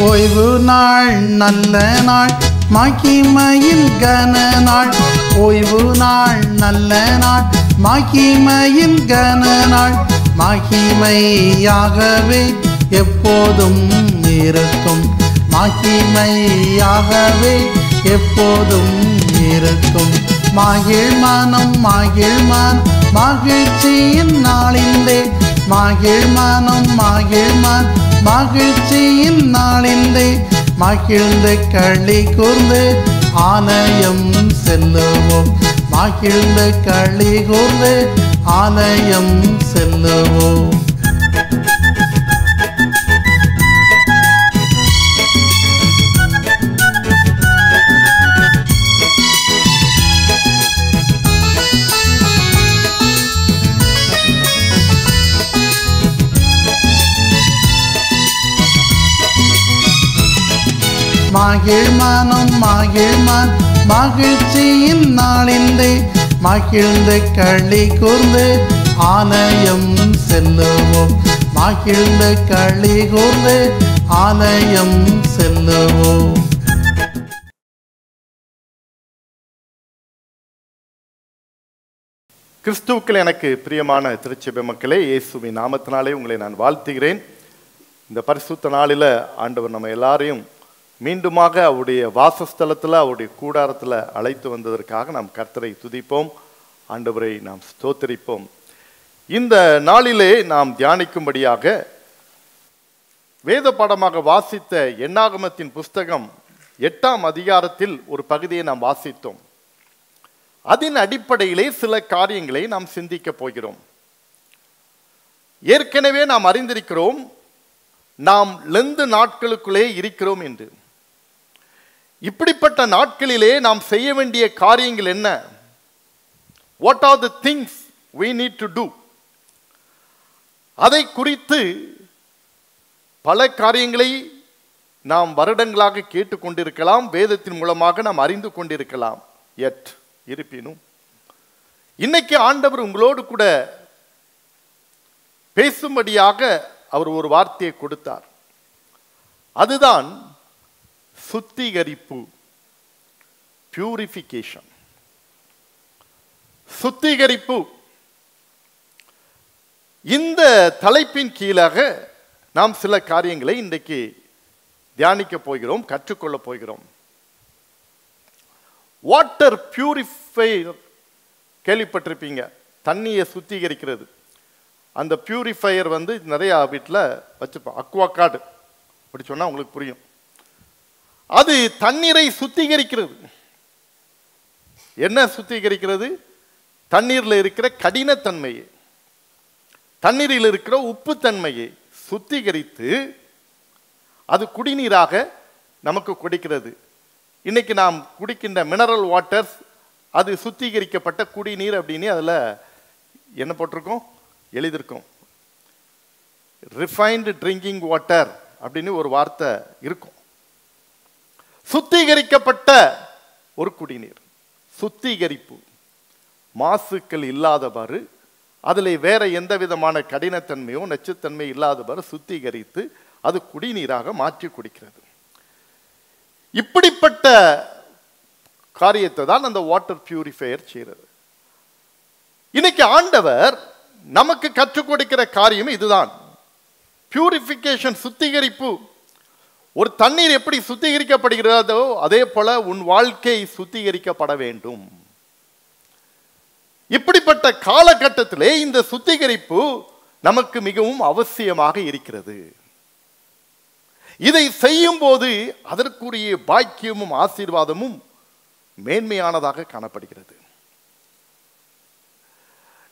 ஓய்வு நாள் நல்ல நாள் மகிமையின் கன நாள். ஓய்வு நாள் நல்ல நாள் மகிமையின் கன நாள். மகிமையாகவே எப்போதும் இருக்கும். மகிமையாகவே எப்போதும் இருக்கும். மகிழ் மனம் மகிழ் மனம் மகிழ்ச்சியின் நாளிலே. மகிழ் மனம் மகிழ் மனம் மகிழ்ச்சியின் நாளிலே. மகிழ்ந்து களி கூர்ந்து ஆலயம் செல்லுவோம். மகிழ்ந்து களி கூர்ந்து ஆலயம் செல்லுவோம். மகிழ் மனம் மகிழ் மனம் மகிழ்ச்சியின் நாளிலே. மகிழ்ந்து களி கூர்ந்து ஆலயம் செல்லுவோம். மகிழ்ந்து களி கூர்ந்து ஆலயம் செல்லுவோம். கிறிஸ்துவுக்குள் எனக்கு பிரியமான திருச்சபை மக்களே, இயேசுவின் நாமத்தினாலே உங்களை நான் வாழ்த்துகிறேன். இந்த பரிசுத்த நாளில் ஆண்டவர் நம்ம எல்லாரையும் மீண்டுமாக அவருடைய வாசஸ்தலத்தில் அவருடைய கூடாரத்தில் அழைத்து வந்ததற்காக நாம் கர்த்தரை துதிப்போம், ஆண்டவரை நாம் ஸ்தோத்தரிப்போம். இந்த நாளிலே நாம் தியானிக்கும்படியாக வேத பாடமாக வாசித்த என்னாகமத்தின் புஸ்தகம் 8ஆம் அதிகாரத்தில் ஒரு பகுதியை நாம் வாசித்தோம். அதன் அடிப்படையிலே சில காரியங்களை நாம் சிந்திக்க போகிறோம். ஏற்கனவே நாம் அறிந்திருக்கிறோம், நாம் லெந்து நாட்களுக்குள்ளே இருக்கிறோம் என்று. இப்படிப்பட்ட நாட்களிலே நாம் செய்ய வேண்டிய காரியங்கள் என்ன? What are the things we need to do? அதை குறித்து பல காரியங்களை நாம் வருடங்களாக கேட்டுக்கொண்டிருக்கலாம், வேதத்தின் மூலமாக நாம் அறிந்து கொண்டிருக்கலாம். இருப்பினும் இன்னைக்கு ஆண்டவர் உங்களோடு கூட பேசும்படியாக அவர் ஒரு வார்த்தையை கொடுத்தார். அதுதான் சுத்திகரிப்பு, பியூரிஃபிகேஷன். சுத்திகரிப்பு. இந்த தலைப்பின் கீழாக நாம் சில காரியங்களை இன்றைக்கு தியானிக்க போகிறோம், கற்றுக்கொள்ள போகிறோம். வாட்டர் பியூரிஃபையர் கேள்விப்பட்டிருப்பீங்க, தண்ணியை சுத்திகரிக்கிறது. அந்த பியூரிஃபையர் நிறைய வீட்டில் வச்சுப்போம். அக்வாகார்டு அப்படி சொன்னால் உங்களுக்கு புரியும். அது தண்ணீரை சுத்திகரிக்கிறது. என்ன சுத்திகரிக்கிறது? தண்ணீரில் இருக்கிற கடினத்தன்மையை, தண்ணீரில் இருக்கிற உப்புத்தன்மையை சுத்திகரித்து அது குடிநீராக நமக்கு குடிக்கிறது. இன்னைக்கு நாம் குடிக்கின்ற மினரல் வாட்டர்ஸ் அது சுத்திகரிக்கப்பட்ட குடிநீர் அப்படின்னு அதில் என்ன போட்டிருக்கோம்? எழுதியிருக்கோம். ரிஃபைன்டு ட்ரிங்கிங் வாட்டர் அப்படின்னு ஒரு வார்த்தை இருக்கும். சுத்திகரிக்கப்பட்ட ஒரு குடிநீர். சுத்திகரிப்பு, மாசுக்கள் இல்லாதவாறு, அதில் வேற எந்த விதமான கடினத்தன்மையோ நச்சுத்தன்மை இல்லாதவாறு சுத்திகரித்து அது குடிநீராக மாற்றி குடிக்கிறது. இப்படிப்பட்ட காரியத்தை தான் அந்த வாட்டர் பியூரிஃபையர் செய்கிறது. இன்னைக்கு ஆண்டவர் நமக்கு கற்றுக் கொடுக்கிற காரியம் இதுதான். பியூரிஃபிகேஷன், சுத்திகரிப்பு. ஒரு தண்ணீர் எப்படி சுத்திகரிக்கப்படுகிறதோ அதே போல உன் வாழ்க்கை சுத்திகரிக்கப்பட வேண்டும். இப்படிப்பட்ட காலகட்டத்திலே இந்த சுத்திகரிப்பு நமக்கு மிகவும் அவசியமாக இருக்கிறது. இதை செய்யும் போது அதற்குரிய பாக்கியமும் ஆசீர்வாதமும் மேன்மையானதாக காணப்படுகிறது.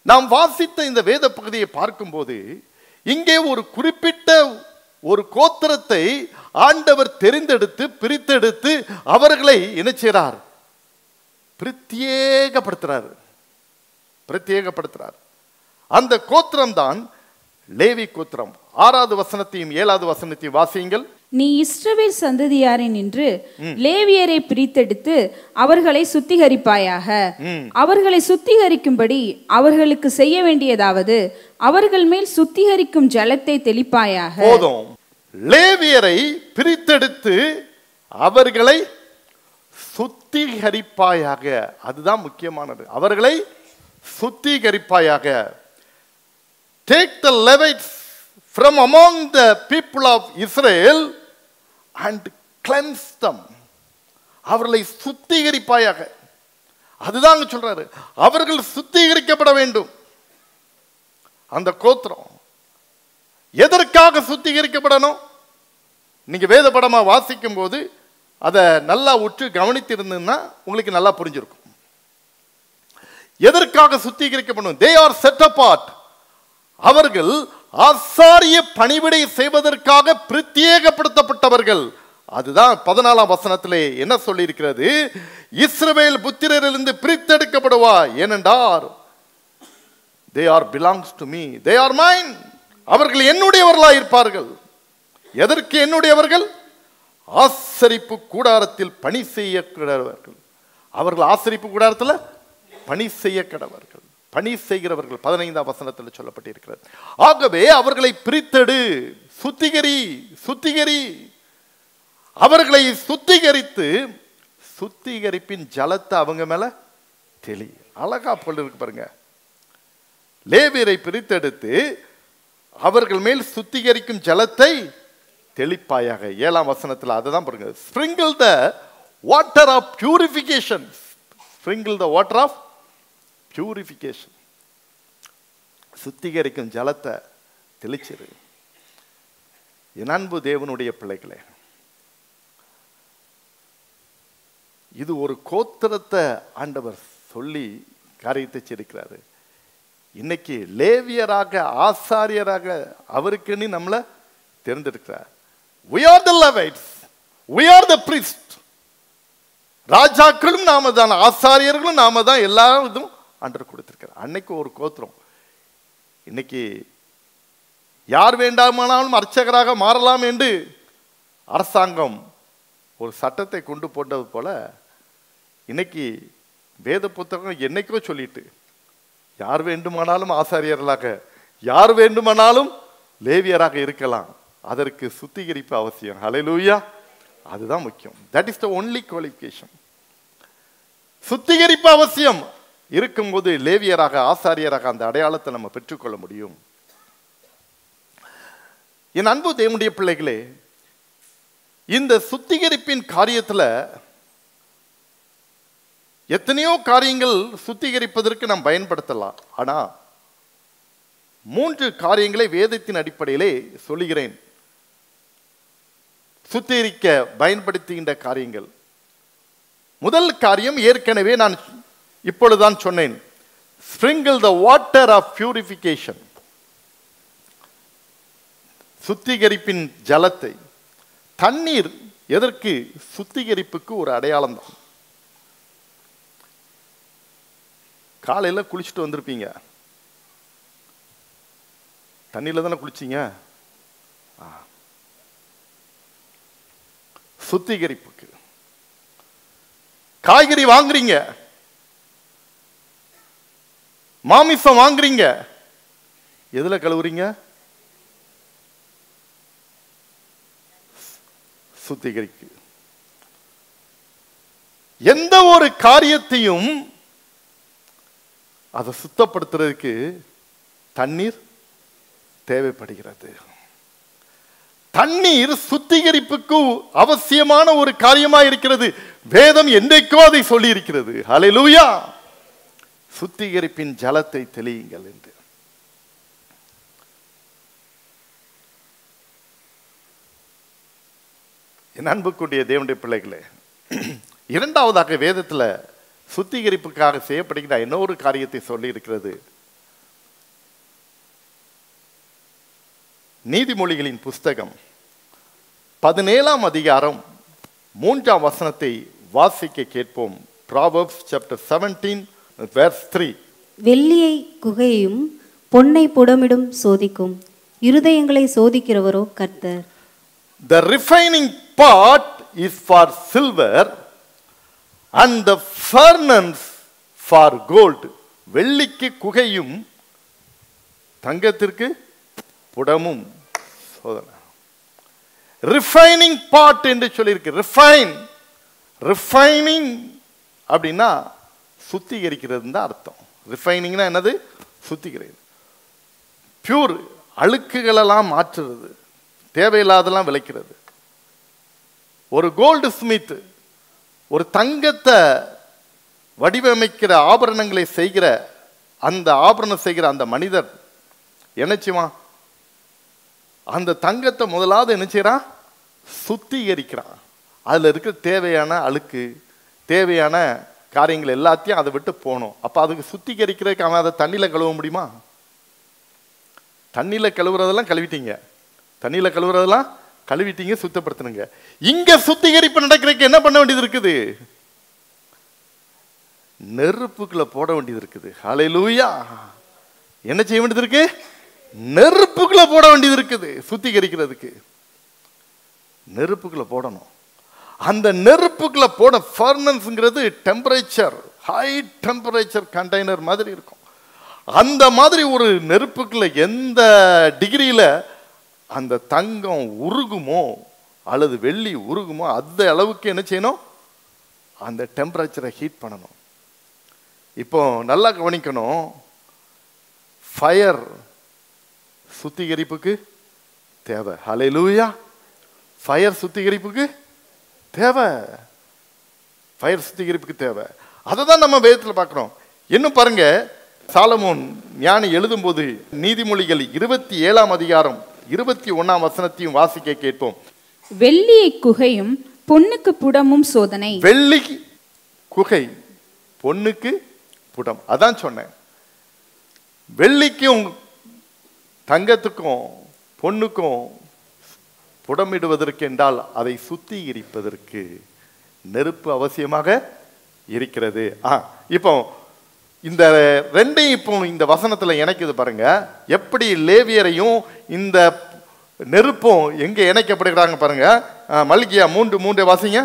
நாம் வாசித்த இந்த வேத பகுதியை பார்க்கும்போது இங்கே ஒரு குறிப்பிட்ட ஒரு கோத்திரத்தை ஆண்டவர் தெரிந்தெடுத்து பிரித்தெடுத்து அவர்களை என்ன செய்றார்? பிரத்யேகப்படுத்துறார். அந்த கோத்திரம் தான் லேவி கோத்திரம். 6வது வசனத்தையும் 7வது வசனத்தையும் வாசியுங்கள். நீ இஸ்ரவேல் சந்ததியாரை நின்று லேவியரை பிரித்தெடுத்து அவர்களை சுத்திகரிப்பாயாக. அவர்களை சுத்திகரிக்கும்படி அவர்களுக்கு செய்ய வேண்டியதாவது அவர்கள் மேல் சுத்திகரிக்கும் ஜலத்தை தெளிப்பாயாக. போதும். லேவியரை பிரித்தெடுத்து அவர்களை சுத்திகரிப்பாயாக. அதுதான் முக்கியமானது. அவர்களை சுத்திகரிப்பாயாக. Take the Levites from among the people of Israel and cleanse them. அவர்களை சுத்திகரிப்பாயாக. அதுதான் சொல்றாரு. அவர்கள் சுத்திகரிக்கப்பட வேண்டும். அந்த கோத்திரம் எதற்காக சுத்திகரிக்கப்படணும்? நீங்க வேத படமா வாசிக்கும் போது அதை நல்லா உற்று கவனித்திருந்தா உங்களுக்கு நல்லா புரிஞ்சிருக்கும். எதற்காக சுத்திகரிக்கப்படணும்? They are set apart. அவர்கள் ஆசாரிய பணிவிடை செய்வதற்காக பிரத்யேகப்படுத்தப்பட்டவர்கள். அதுதான் 14ஆம் வசனத்திலே என்ன சொல்லி இருக்கிறது? இஸ்ரவேல் புத்திரரிலிருந்து பிரித்தெடுக்கப்படுவா, ஏனென்றால் they are belongs to me, they are mine. அவர்கள் என்னுடையவர்களாக இருப்பார்கள். எதற்கு என்னுடையவர்கள்? ஆசரிப்பு கூடாரத்தில் பணி செய்ய கடவர்கள். அவர்கள் ஆசரிப்பு கூடாரத்தில் பணி செய்ய கடவர்கள், பணி செய்கிறவர்கள். 15ஆம் வசனத்தில் சொல்லப்பட்டிருக்கிறது. ஆகவே அவர்களை பிரித்தெடு, சுத்திகரி, சுத்திகரி. அவர்களை சுத்திகரித்து சுத்திகரிப்பின் ஜலத்தை அவங்க மேல தெளி. அழகா போட்டு பாருங்க. லேவியரை பிரித்தெடுத்து அவர்கள் மேல் சுத்திகரிக்கும் ஜலத்தை தெளிப்பாயாக. 7ஆம் வசனத்தில் அதை தான் பாருங்க. Sprinkle the water of purification. Sprinkle the water of purification. சுத்திகரிக்கும் ஜலத்தை தெளிச்சிரு. என் அன்பு தேவனுடைய பிள்ளைகளே, இது ஒரு கோத்திரத்தை ஆண்டவர் சொல்லி காரியத்தை செய்திருக்கிறாரு. இன்னைக்கு லேவியராக, ஆசாரியராக அவருக்குன்னு நம்மளை தேர்ந்தெடுக்கிறார். We are the Levites, we are the priest. ராஜாக்களும் நாம தான், ஆசாரியர்களும் நாம தான், எல்லா இதுவும் ஆண்டவர் கொடுத்திருக்கிறார். அன்னைக்கு ஒரு கோத்திரம். இன்னைக்கு யார் வேண்டாமானாலும் அர்ச்சகராக மாறலாம் என்று அரசாங்கம் ஒரு சட்டத்தை கொண்டு போட்டது போல, இன்னைக்கு வேத புத்தகம் என்னைக்கோ சொல்லிட்டு யார் வேண்டுமானாலும் ஆசாரியர்களாக, யார் வேண்டுமானாலும் லேவியராக இருக்கலாம். அதற்கு சுத்திகரிப்பு அவசியம். ஹல்லேலூயா. அதுதான் முக்கியம். That is the only qualification. சுத்திகரிப்பு அவசியம் இருக்கும்போது லேவியராக, ஆசாரியராக அந்த அடையாளத்தை நம்ம பெற்றுக்கொள்ள முடியும். என் அன்பு தேவனுடைய பிள்ளைகளே, இந்த சுத்திகரிப்பின் காரியத்தில் எத்தனையோ காரியங்கள் சுத்திகரிப்பதற்கு நாம் பயன்படுத்தலாம். ஆனா 3 காரியங்களை வேதத்தின் அடிப்படையிலே சொல்லுகிறேன். சுத்திகரிக்க பயன்படுத்துகின்ற காரியங்கள். முதல் காரியம் ஏற்கனவே நான் இப்பொழுதுதான் சொன்னேன். Sprinkle the water of purification. சுத்திகரிப்பின் ஜலத்தை. தண்ணீர் எதற்கு? சுத்திகரிப்புக்கு ஒரு அடையாளம் தான். காலையில் குளிச்சுட்டு வந்திருப்பீங்க, தண்ணியில தானே குளிச்சிங்க. சுத்திகரிப்புக்கு. காய்கறி வாங்குறீங்க, மாமிசம் வாங்குறீங்க, எதுல கழுவுறீங்க? சுத்திகரிக்கு. எந்த ஒரு காரியத்தையும் அதை சுத்தப்படுத்துறதுக்கு தண்ணீர் தேவைப்படுகிறது. தண்ணீர் சுத்திகரிப்புக்கு அவசியமான ஒரு காரியமா இருக்கிறது. வேதம் என்றைக்கோ அதை சொல்லி இருக்கிறது. ஹல்லேலூயா. சுத்திகரிப்பின் ஜலத்தை தெளியுங்கள் என்று. என் அன்புக்குரிய தேவனுடைய பிள்ளைகளே, இரண்டாவதாக வேதத்தில் சுத்திகரிப்புக்காக செய்யப்படுகிற இன்னொரு காரியத்தை சொல்லி இருக்கிறது. நீதிமொழிகளின் புஸ்தகம் 17ஆம் அதிகாரம் 3ஆம் வசனத்தை வாசிக்க கேட்போம். Proverbs chapter 17 verse 3. வெள்ளியை குகையும் பொன்னை புடமிடும் சோதிக்கும், இருதயங்களை சோதிக்கிறவரோ கர்த்தர். The refining pot is for silver and the furnace for gold. வெள்ளிக்கு குகையும் தங்கத்திற்கு புடமும் சோதனை. ரிஃபைனிங் பாட் என்று சொல்லியிருக்கு. ரிஃபைனிங் அப்படின்னா சுத்திகரிக்கிறது தான் அர்த்தம். ரிஃபைனிங்னா என்னது? சுத்திகரிக்கிறது. பியூர், அழுக்குகளெல்லாம் மாற்றுறது, தேவையில்லாதெல்லாம் விளைக்கிறது. ஒரு கோல்டு ஸ்மித் ஒரு தங்கத்தை வடிவமைக்கிற ஆபரணங்களை செய்கிற அந்த ஆபரணம் செய்கிற அந்த மனிதர் என்ன செய்வான்? அந்த தங்கத்தை முதலாவது என்ன செய்யறான்? சுத்திகரிக்கிறான். அதுல இருக்க தேவையான அழுக்கு, தேவையான காரியங்கள் எல்லாத்தையும் அதை விட்டு போகணும். அப்ப அதுக்கு சுத்திகரிக்கிறதுக்கு அவன் அதை தண்ணியில கழுவ முடியுமா? தண்ணியில கழுவுறதெல்லாம் கழுவிட்டீங்க, தண்ணியில கழுவுறதெல்லாம் கழுவிட்டீங்க, சுத்தப்படுத்தணுங்க. இங்க சுத்திகரிப்பு நடக்கிறதுக்கு என்ன பண்ண வேண்டியது இருக்குது? நெருப்புக்குள்ள போட வேண்டியது இருக்குது. ஹல்லேலூயா. என்ன செய்ய வேண்டியது இருக்கு? நெருப்புக்குள்ள போட வேண்டியது இருக்குது. சுத்திகரிக்கிறதுக்கு நெருப்புக்குள்ள போடணும். அந்த நெருப்புக்குள்ள போட ஃபர்னஸ்ங்கிறது டெம்பரேச்சர், ஹை டெம்பரேச்சர் கண்டெய்னர் மாதிரி இருக்கும். அந்த மாதிரி ஒரு நெருப்புக்குள்ள எந்த டிகிரியில அந்த தங்கம் உருகுமோ அல்லது வெள்ளி உருகுமோ அந்த அளவுக்கு என்ன செய்யணும்? அந்த டெம்பரேச்சரை ஹீட் பண்ணணும். இப்போ நல்லா கவனிக்கணும். ஃபயர் சுத்திகரிப்புக்கு தேவை. ஹல்லேலூயா. ஃபயர் சுத்திகரிப்புக்கு தேவை. ஃபயர் சுத்திகரிப்புக்கு தேவை. அதை தான் நம்ம வேதத்தில் பார்க்குறோம். இன்னும் பாருங்க, சாலமோன் ஞானி எழுதும்போது நீதிமொழிகள் 27ஆம் அதிகாரம் 21ஆம் வசனத்தையும் வாசிக்க கேட்போம். வெள்ளியை குகையும் பொன்னுக்கு புடமும் சோதனை. வெள்ளி குகை, பொன்னுக்கு புடம். அதான் சொன்னேன். வெள்ளிக்கும் தங்கத்துக்கும் பொன்னுக்கும் புடமிடுவதற்கு என்றால் அதை சுத்திகரிப்பதற்கு நெருப்பு அவசியமாக இருக்கிறது. இப்போ இந்த ரெண்டையும் இப்போ இந்த வசனத்துல இணைக்குது பாருங்க. எப்படி லேவியரையும் இந்த நெருப்பும் எங்க இணைக்கப்படுகிறாங்க பாருங்க. மல்கியா 3:3 வாசிங்க.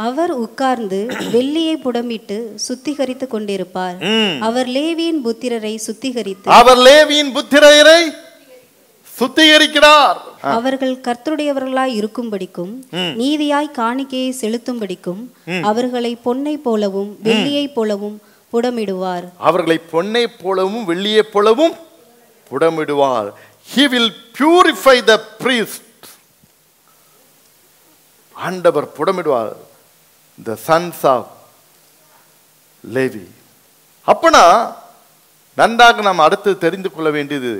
அவர் உட்கார்ந்து வெள்ளியை புடமிட்டு சுத்திகரித்து கொண்டிருப்பார். அவர் லேவியின் புத்திரரை சுத்திகரிக்கிறார். அவர்கள் கர்த்தருடையவர்களாய் இருக்கும்படிக்கும் நீதியாய் காணிக்கையை செலுத்தும்படிக்கும் அவர்களை பொன்னை போலவும் வெள்ளியை போலவும் புடமிடுவார். அவர்களை பொன்னை போலவும் வெள்ளியை போலவும் புடமிடுவார். He will purify the priest. ஆண்டவர் புடமிடுவார். The sons of Levi. அப்பனா நன்றாக நாம் அடுத்து தெரிந்து கொள்ள வேண்டியது,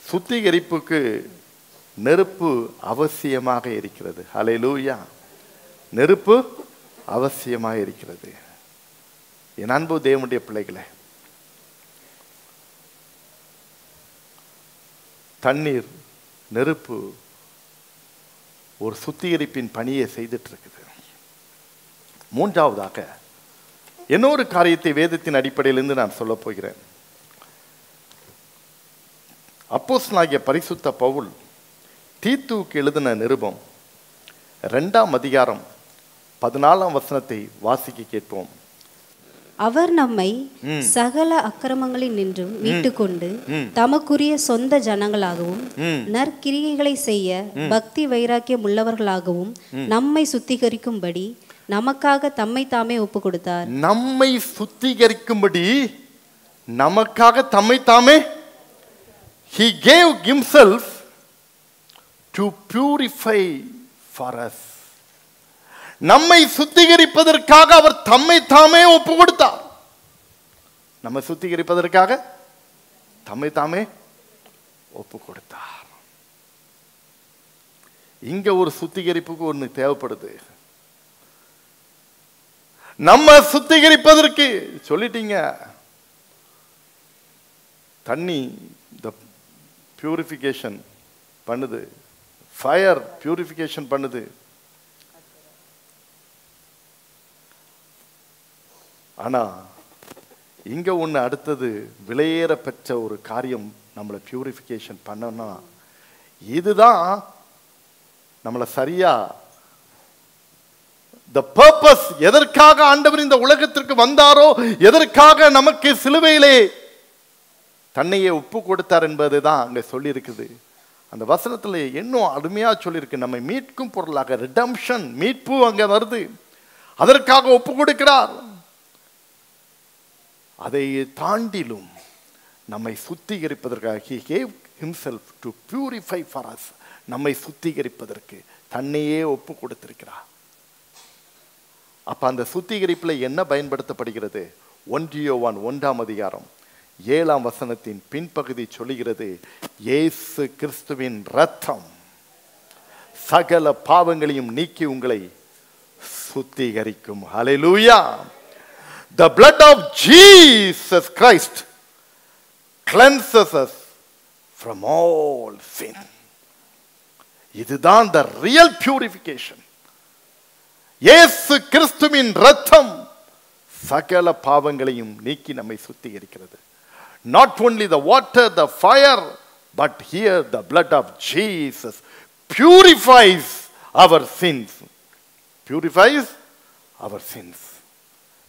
சுத்திகரிப்புக்கு நெருப்பு அவசியமாக இருக்கிறது. ஹல்லேலூயா. நெருப்பு அவசியமாக இருக்கிறது. என் அன்பு தேவனுடைய பிள்ளைகளே, தண்ணீர், நெருப்பு ஒரு சுத்திகரிப்பின் பணியை செய்துட்டு இருக்குது. மூன்றாவதாக இன்னொரு காரியத்தை வேதத்தின் அடிப்படையிலிருந்து நான் சொல்ல போகிறேன். அப்போஸ்தலனாகிய பரிசுத்த பவுல் தீத்துவுக்கு எழுதின நிருபம் 2ஆம் அதிகாரம் 14ஆம் வசனத்தை வாசிக்க கேட்போம். அவர் நம்மை சகல அக்கிரமங்களில் நின்றும் மீட்டுக்கொண்டு தமக்குரிய சொந்த ஜனங்களாகவும் நற்கிரியைகளை செய்ய பக்தி வைராக்கியம் உள்ளவர்களாகவும் நம்மை சுத்திகரிக்கும்படி நமக்காக தம்மை தாமே ஒப்பு கொடுத்தார். நம்மை சுத்திகரிக்கும்படி நமக்காக தம்மை தாமே, He gave himself to purify for us. நம்மை சுத்திகரிப்பதற்காக அவர் தம்மை தாமே ஒப்பு கொடுத்தார். நம்மை சுத்திகரிப்பதற்காக தம்மை தாமே ஒப்பு கொடுத்தார். இங்க ஒரு சுத்திகரிப்புக்கு ஒன்று தேவைப்படுது. நம்ம சுத்திகரிப்பதற்கு சொல்லிட்டீங்க, தண்ணி பியூரிஃபிகேஷன் பண்ணுது, ஃபயர் பியூரிஃபிகேஷன் பண்ணுது. ஆனா இங்க ஒண்ணு அடுத்தது விலையேற பெற்ற ஒரு காரியம் நம்மளை பியூரிஃபிகேஷன் பண்ணணும்னா இதுதான் நம்மளை சரியா the purpose, எதற்காக ஆண்டவர் இந்த உலகத்திற்கு வந்தாரோ, எதற்காக நமக்கு சிலுவையிலே தன்னையே ஒப்பு கொடுத்தார் என்பதுதான் அங்க சொல்லி இருக்குது. அந்த வசனத்தில் இன்னும் அருமையாக சொல்லியிருக்கு, நம்மை மீட்கும் பொருளாக ரிடம்ஷன், மீட்பு அங்கே வருது, அதற்காக ஒப்பு கொடுக்கிறார். அதை தாண்டிலும் நம்மை சுத்திகரிப்பதற்காக he gave himself to purify for us, நம்மை சுத்திகரிப்பதற்கு தன்னையே ஒப்பு கொடுத்திருக்கிறார். அப்ப அந்த சுத்திகரிப்பில் என்ன பயன்படுத்தப்படுகிறது? 1 யோவான் 1:7 பின்பகுதி சொல்லுகிறது, இயேசு கிறிஸ்துவின் இரத்தம் சகல பாவங்களையும் நீக்கி உங்களை சுத்திகரிக்கும். ஹல்லேலூயா. The blood of Jesus Christ cleanses us from all sin. இதுதான் the real purification. இயேசு கிறிஸ்துவின் இரத்தம் சகல பாவங்களையும் நீக்கி நம்மை சுத்திகரிக்கிறது. Not only the water, the fire, but here the blood of Jesus purifies our sins. Purifies our sins.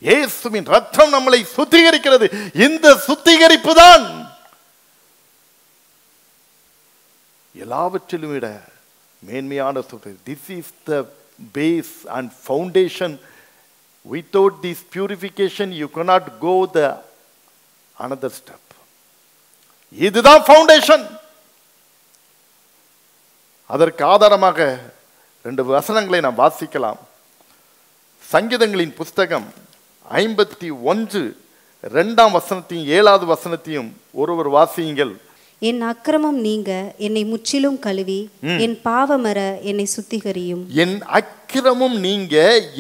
இயேசுவின் இரத்தம் நம்மளை சுத்திகரிக்கிறது. இந்த சுத்திகரிப்பு தான் எல்லாவற்றிலும் விட மேன்மையான சுத்திகரிப்பு. This is the base and foundation. Without this purification you cannot go the another step. இதுதான் ஃபவுண்டேஷன். அதற்கு ஆதாரமாக 2 வசனங்களை நாம் வாசிக்கலாம். சங்கீதங்களின் புஸ்தகம் 51:2 7 ஒருவர் வாசியுங்கள். என் அக்கிரமம் நீங்க என்னை முற்றிலும் கழுவி என் பாவமற என்னை சுத்திகரியும். என் அக்கிரமம் நீங்க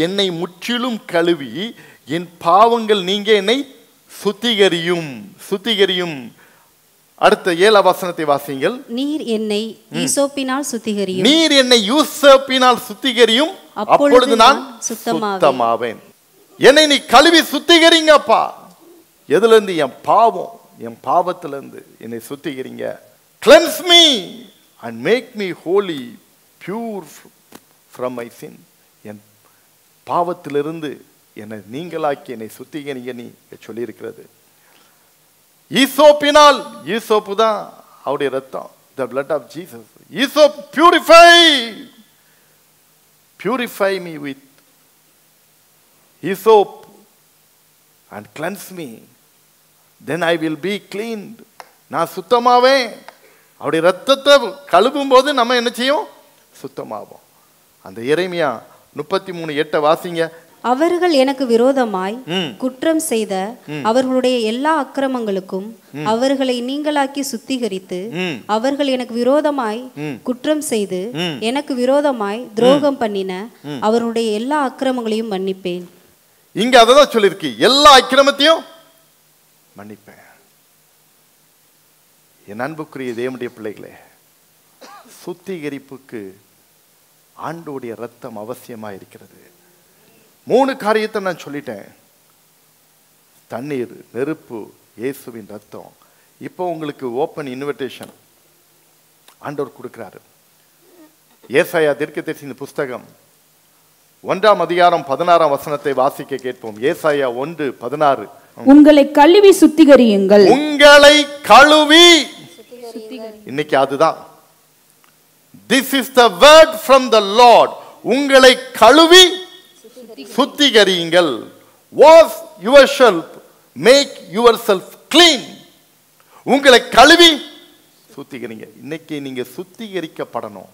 என்னை முற்றிலும் கழுவி என் பாவங்கள் நீங்க என்னை சுத்திகரியும். சுத்திகரியும். அடுத்த 7 வாசியுங்கள். நீர் என்னை ஈசோப்பினால் சுத்திகரியும். நீர் என்னை யூசோப்பினால் சுத்திகரியும், அப்பொழுது நான் சுத்தமாவேன். என்னை நீ கழுவி சுத்திகரிங்கப்பா. எதுல இருந்து? என் பாவத்திலிருந்து என்னை சுத்திகரிங்க. Cleanse me and make me holy, pure from my sin. என் பாவத்திலிருந்து என்னை நீங்களாக்கி என்னை சுத்திகரிங்க நீ சொல்லியிருக்கிறது. ஈசோப்பினால், ஈசோப்பு தான் அவருடைய ரத்தம், the blood of Jesus. ஈசோப் purify me with hyssop and cleanse me, then I will be cleaned. நான் சுத்தமாவேன். அவருடைய ரத்தத்தை கழுவும் போது நம்ம என்ன செய்யும்? சுத்தமாவோம். அந்த எரேமியா 33:8 வாசிங்க. அவர்கள் எனக்கு விரோதமாய் குற்றம் செய்த அவர்களுடைய எல்லா அக்கிரமங்களுக்கும் அவர்களை நீங்களாக்கி சுத்திகரித்து, அவர்கள் எனக்கு விரோதமாய் குற்றம் செய்து எனக்கு விரோதமாய் துரோகம் பண்ணின அவர்களுடைய எல்லா அக்கிரமங்களையும் மன்னிப்பேன். இங்க அததான் சொல்லிருக்கு, எல்லா அக்கிரமத்தையும் மன்னிப்பேன். என் அன்புக்குரிய தேவனுடைய பிள்ளைகளே, சுத்திகரிப்புக்கு ஆண்டோடைய ரத்தம் அவசியமா இருக்கிறது. 3 காரியத்தை நான் சொல்லிட்டேன். தண்ணீர், நெருப்பு, இயேசுவின் ரத்தம். இப்போ உங்களுக்கு ஓப்பன் இன்விடேஷன் ஆண்டவர் கொடுக்கிறாரு. ஏசாயா தீர்க்கதரிசியின் புஸ்தகம் 1:16 வாசிக்க கேட்போம். ஏசாயா 1:16. உங்களை கழுவி சுத்திகரியுங்கள். உங்களை கழுவி. இன்னைக்கு அதுதான். This is the word from the Lord. உங்களை கழுவி சுத்திகரியுங்கள். Wash yourself, make yourself clean. உங்களை கழுவி சுத்திகரிங்க. இன்னைக்கு நீங்க சுத்திகரிக்கப்படணும்.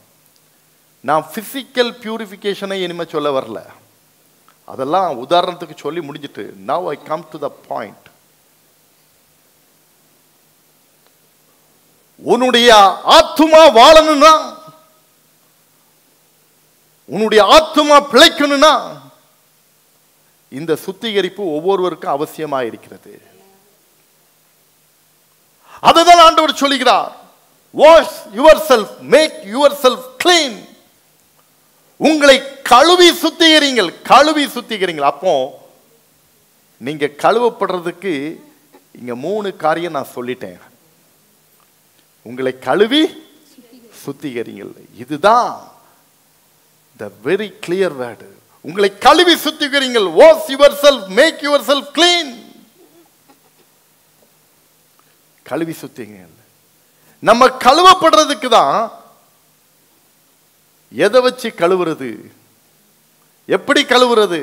நான் பிசிக்கல் பியூரிஃபிகேஷனை இனிமே சொல்ல வரல, அதெல்லாம் உதாரணத்துக்கு சொல்லி முடிஞ்சிட்டு. Now I come to the point. உன்னுடைய ஆத்துமா வாழணும்னா, உன்னுடைய ஆத்துமா பிழைக்கணும்னா இந்த சுத்திகரிப்பு ஒவ்வொருவருக்கும் அவசியமா இருக்கிறது. அதுதான் ஆண்டவர் சொல்லுகிறார். Wash yourself, make yourself clean. உங்களை கழுவி சுத்திகரிங்கள், கழுவி சுத்திகரிங்கள். அப்போ நீங்க கழுவப்படுறதுக்கு இங்க 3 காரியம் நான் சொல்லிட்டேன். உங்களை கழுவி சுத்திகரிங்கள். இதுதான் the very clear word. உங்களை கழுவி சுத்திகரிங்கள். Wash yourself, make yourself clean. கழுவி சுத்திகரிங்கள். நம்ம கழுவப்படுறதுக்கு தான். எதை வச்சு கழுவுறது, எப்படி கழுவுறது,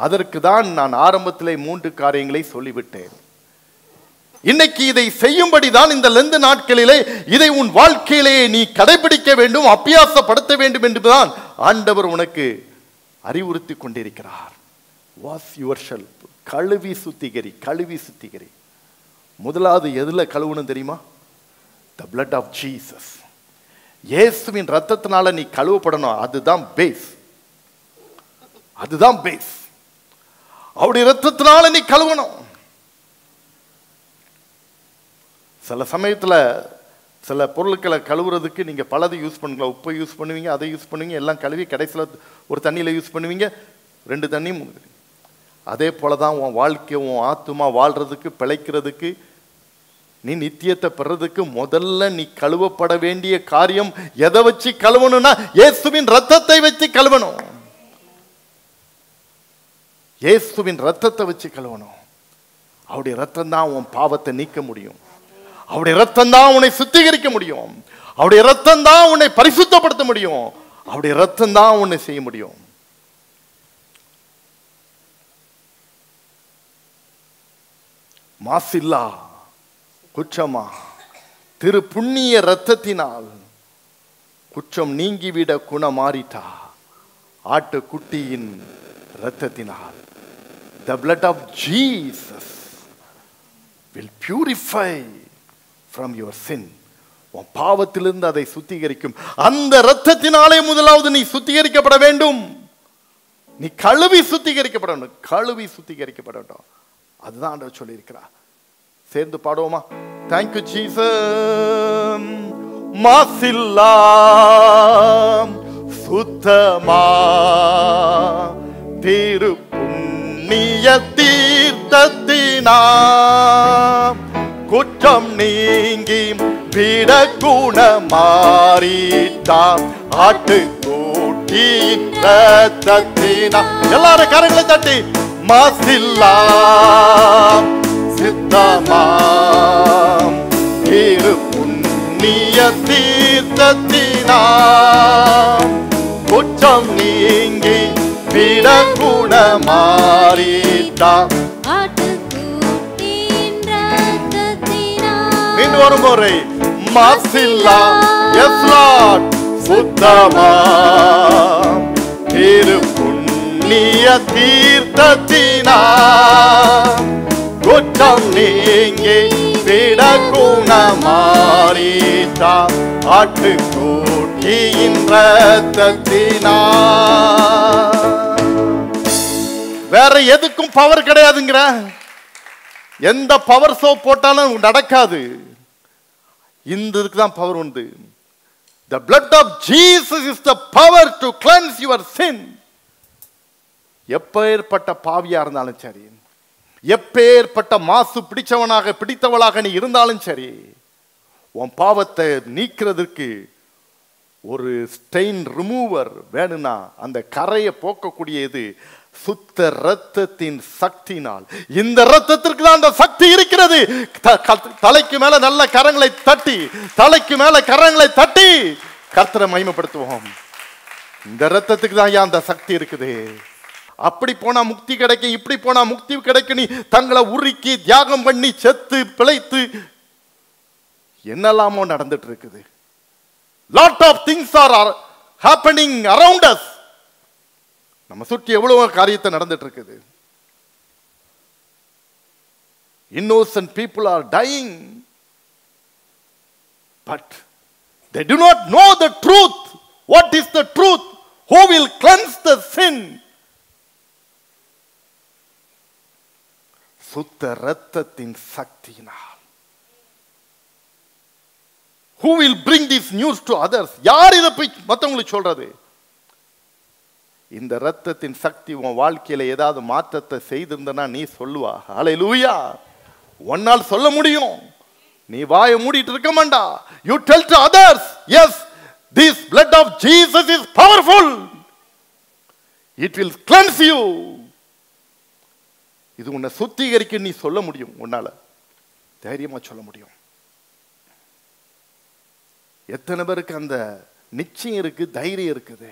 அதற்கு தான் நான் ஆரம்பத்திலே 3 காரியங்களை சொல்லிவிட்டேன். இன்னைக்கு இதை செய்யும்படிதான் இந்த லெந்து நாட்களிலே இதை உன் வாழ்க்கையிலே நீ கடைபிடிக்க வேண்டும், அபியாசப்படுத்த வேண்டும் என்றுதான் ஆண்டவர் உனக்கு அறிவுறுத்தி கொண்டிருக்கிறார். வாஷ் யுவர் செல்ஃப், கழுவி சுத்திகரி, கழுவி சுத்திகரி. முதலாவது எதுல கழுவணும் தெரியுமா? the blood of Jesus. இயேசுவின் ரத்தத்தினால நீ கழுவப்படணும். அதுதான் பேஸ், அதுதான் பேஸ். அவருடைய ரத்தத்தினால நீ கழுவணும். சில சமயத்தில் சில பொருட்களை கழுவுறதுக்கு நீங்கள் பலதை யூஸ் பண்ணுங்களா. உப்பை யூஸ் பண்ணுவீங்க, அதை யூஸ் பண்ணுவீங்க, எல்லாம் கழுவி கடைசியில் ஒரு தண்ணியில் யூஸ் பண்ணுவீங்க, 2 தண்ணியும். அதே போல தான் உன் வாழ்க்கை, உன் ஆத்துமா வாழ்கிறதுக்கு, பிழைக்கிறதுக்கு, நீ நித்தியத்தை பெறதுக்கு முதல்ல நீ கழுவப்பட வேண்டிய காரியம் எதை வச்சு கழுவணும்னா இயேசுவின் ரத்தத்தை வச்சு கழுவணும். இயேசுவின் ரத்தத்தை வச்சு கழுவணும். அவருடைய ரத்தம் தான் உன் பாவத்தை நீக்க முடியும். அவருடைய ரத்தம் தான் உன்னை சுத்திகரிக்க முடியும். அவருடைய ரத்தம் தான் உன்னை பரிசுத்தப்படுத்த முடியும். அவருடைய ரத்தம் தான் உன்னை செய்ய முடியும். மாசில்லா குற்றமா திரு புண்ணிய ரத்தத்தினால் குற்றம் நீங்கிவிட குணமாறிட்டா ஆட்டு குட்டியின் ரத்தத்தினால். The blood of Jesus will purify from your sin. உன் பாவத்திலிருந்து அதை சுத்திகரிக்கும். அந்த ரத்தத்தினாலே முதலாவது நீ சுத்திகரிக்கப்பட வேண்டும். நீ கழுவி சுத்திகரிக்கப்பட வேண்டும், கழுவி சுத்திகரிக்கப்பட வேண்டும். அதுதான் ஆண்டவர் சொல்லி இருக்கிறார். சேர்ந்து பாடுவோமா? Thank you Jesus. மாசில்லா சுத்தமா திரு புண்ணிய தீர்த்தத்தினா குற்றம் நீங்கி விட குணமாறிட்டா ஆட்டு கூட்டின் ரத்தத்தினா. எல்லாரும் கரங்களை தட்டி மாசில்லா சித்தமாம் திரு புண்ணிய தீர்த்தத்தினாம் குற்றம் நீங்கி விட குணமாறிட்டாம். மீண்டும் ஒரு முறை மாசில்லா எஸ் லார்ட் சுத்தமாம் திரு புண்ணிய தீர்த்தத்தினாம் குற்றம் நீங்கி விட குணமாறிட்டா ஆட்டு கூட்டியின் ரத்தத்தினாம். வேற எதுக்கும் பவர் கிடையாதுங்கிற. எந்த பவர் சோப் போட்டாலும் நடக்காது. இந்த இதுக்கு தான் பவர் உண்டு. The blood of Jesus is the power to cleanse your sin. எப்பேற்பட்ட பாவியா இருந்தாலும் சரி, எப்பேற்பட்ட மாசு பிடித்தவளாக நீ இருந்தாலும் சரி, உன் பாவத்தை நீக்கிறதுக்கு ஒரு ஸ்டெயின் ரிமூவர் வேணும்னா அந்த கரையை போக்கக்கூடியது சுத்த ரத்தத்தின் சக்தினால். இந்த ரத்தத்திற்கு தான் அந்த சக்தி இருக்கிறது. தலைக்கு மேல நல்ல கரங்களை தட்டி, தலைக்கு மேல கரங்களை தட்டி கர்த்தரை மகிமைப்படுத்துவோம். இந்த ரத்தத்துக்கு தான் அந்த சக்தி இருக்குது. அப்படி போனா முக்தி கிடைக்கும், இப்படி போனா முக்தி கிடைக்கும். நீ தங்களை உருக்கி தியாகம் பண்ணி செத்து பிழைத்து என்னெல்லாமோ நடந்துட்டு இருக்குது. lot of things are happening around us. நம்ம சுற்றி எவ்வளவு காரியத்தை நடந்துட்டு இருக்குது. innocent people are dying, but they do not know the truth. What is the truth? Who will cleanse the sin? சுத்த ரத்தத்தின் சக்தியினால். Who will bring this news to others? யார் இதை போய் மற்றவங்களுக்கு சொல்றது? இந்த ரத்தத்தின் சக்தி உன் வாழ்க்கையில ஏதாவது மாற்றத்தை செய்திருந்தனா நீ சொல்லுவா. ஹல்லேலூயா. ஒன்னால் சொல்ல முடியும். நீ வாயை மூடிட்டு இருக்க மாட்டா. You tell to others, yes, this blood of Jesus is powerful. It will cleanse you. இது உன்னை சுத்திகரிக்க நீ சொல்ல முடியும். உன்னால தைரியமா சொல்ல முடியும். எத்தனை பேருக்கு அந்த நிச்சயம் இருக்கு, தைரியம் இருக்குது?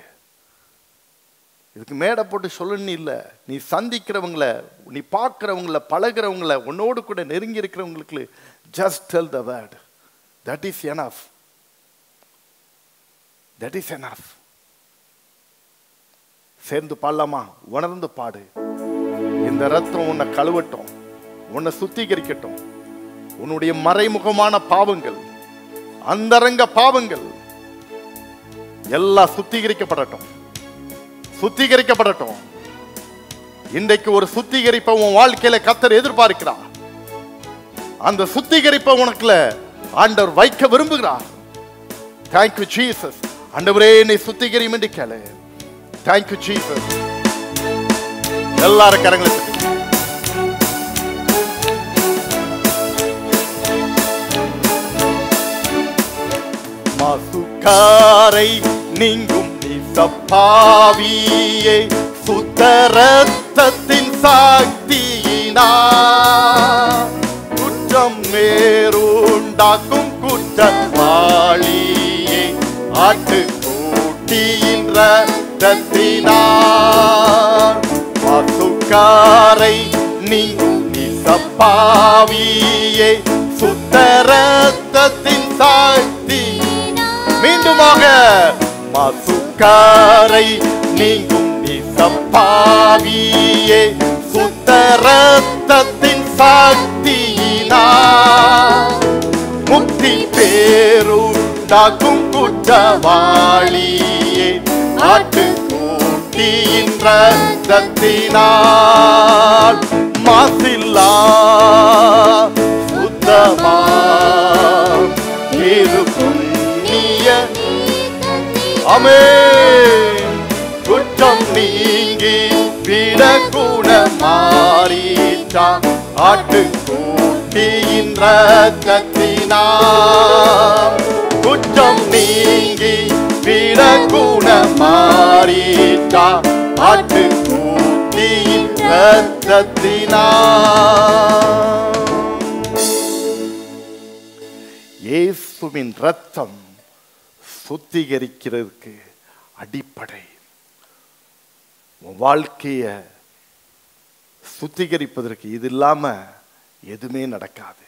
இதுக்கு மேடை போட்டு சொல்லணும்னு இல்லை. நீ சந்திக்கிறவங்கள, நீ பார்க்குறவங்கள, பழகிறவங்கள, உன்னோடு கூட நெருங்கி இருக்கிறவங்களுக்கு just tell the word. That is enough. That is enough. சேர்ந்து பாடலாமா? உணர்ந்து பாடு. இந்த ரத்தம் உன்னை கழுவட்டும், உன்னை சுத்திகரிக்கட்டும். உன்னுடைய மறைமுகமான பாவங்கள், அந்தரங்க பாவங்கள் எல்லாம் சுத்திகரிக்கப்படட்டும், சுத்திகரிக்கப்படட்டும். இன்றைக்கு ஒரு சுத்திகரிப்பை உன் வாழ்க்கையில கர்த்தர் எதிர்பார்க்கிறார். அந்த சுத்திகரிப்பை உனக்குல ஆண்டவர் வைக்க விரும்புகிறார். Thank you Jesus. ஆண்டவரே என்னை சுத்திகரியும் என்று கேளு. Thank you Jesus. எல்லாரும் கரங்களை தட்டி மாசுக்காரை நீங்கும் நிசப்பாவியே சுத்த ரத்தத்தின் சக்தியினா குற்றம் மேருண்டாக்கும் குற்றவாளியே ஆட்டு கூட்டியின் ரத்தத்தினார் மாசுக்காரை நீங்கும் நிசப்பாவியே சுத்த ரத்தத்தின் சக்தி. மீண்டுமாக மாசுக்காரை நீங்கும் நிசப்பாவியே சுத்த ரத்தத்தின் சக்தியினார் முக்தி பேருண்டாக்கும் குற்றவாளியே ஆட்டு கூட்டியின் ரத்தத்தினார் மாசில்லா சுத்தமா இருக்கும் ஆமென். குற்றம் நீங்கி விட குணமாறிட்டா ஆட்டு கூட்டியின் ரத்தத்தினார் குற்றம் நீங்கி விட குணமாறிட்டா ஆட்டு கூட்டியின் ரத்தத்தினார். இயேசுவின் ரத்தம் சுத்திகரிக்கிறதுக்கு அடிப்படை. உன் வாழ்க்கைய சுத்திகரிப்பதற்கு இது இல்லாம எதுவுமே நடக்காது.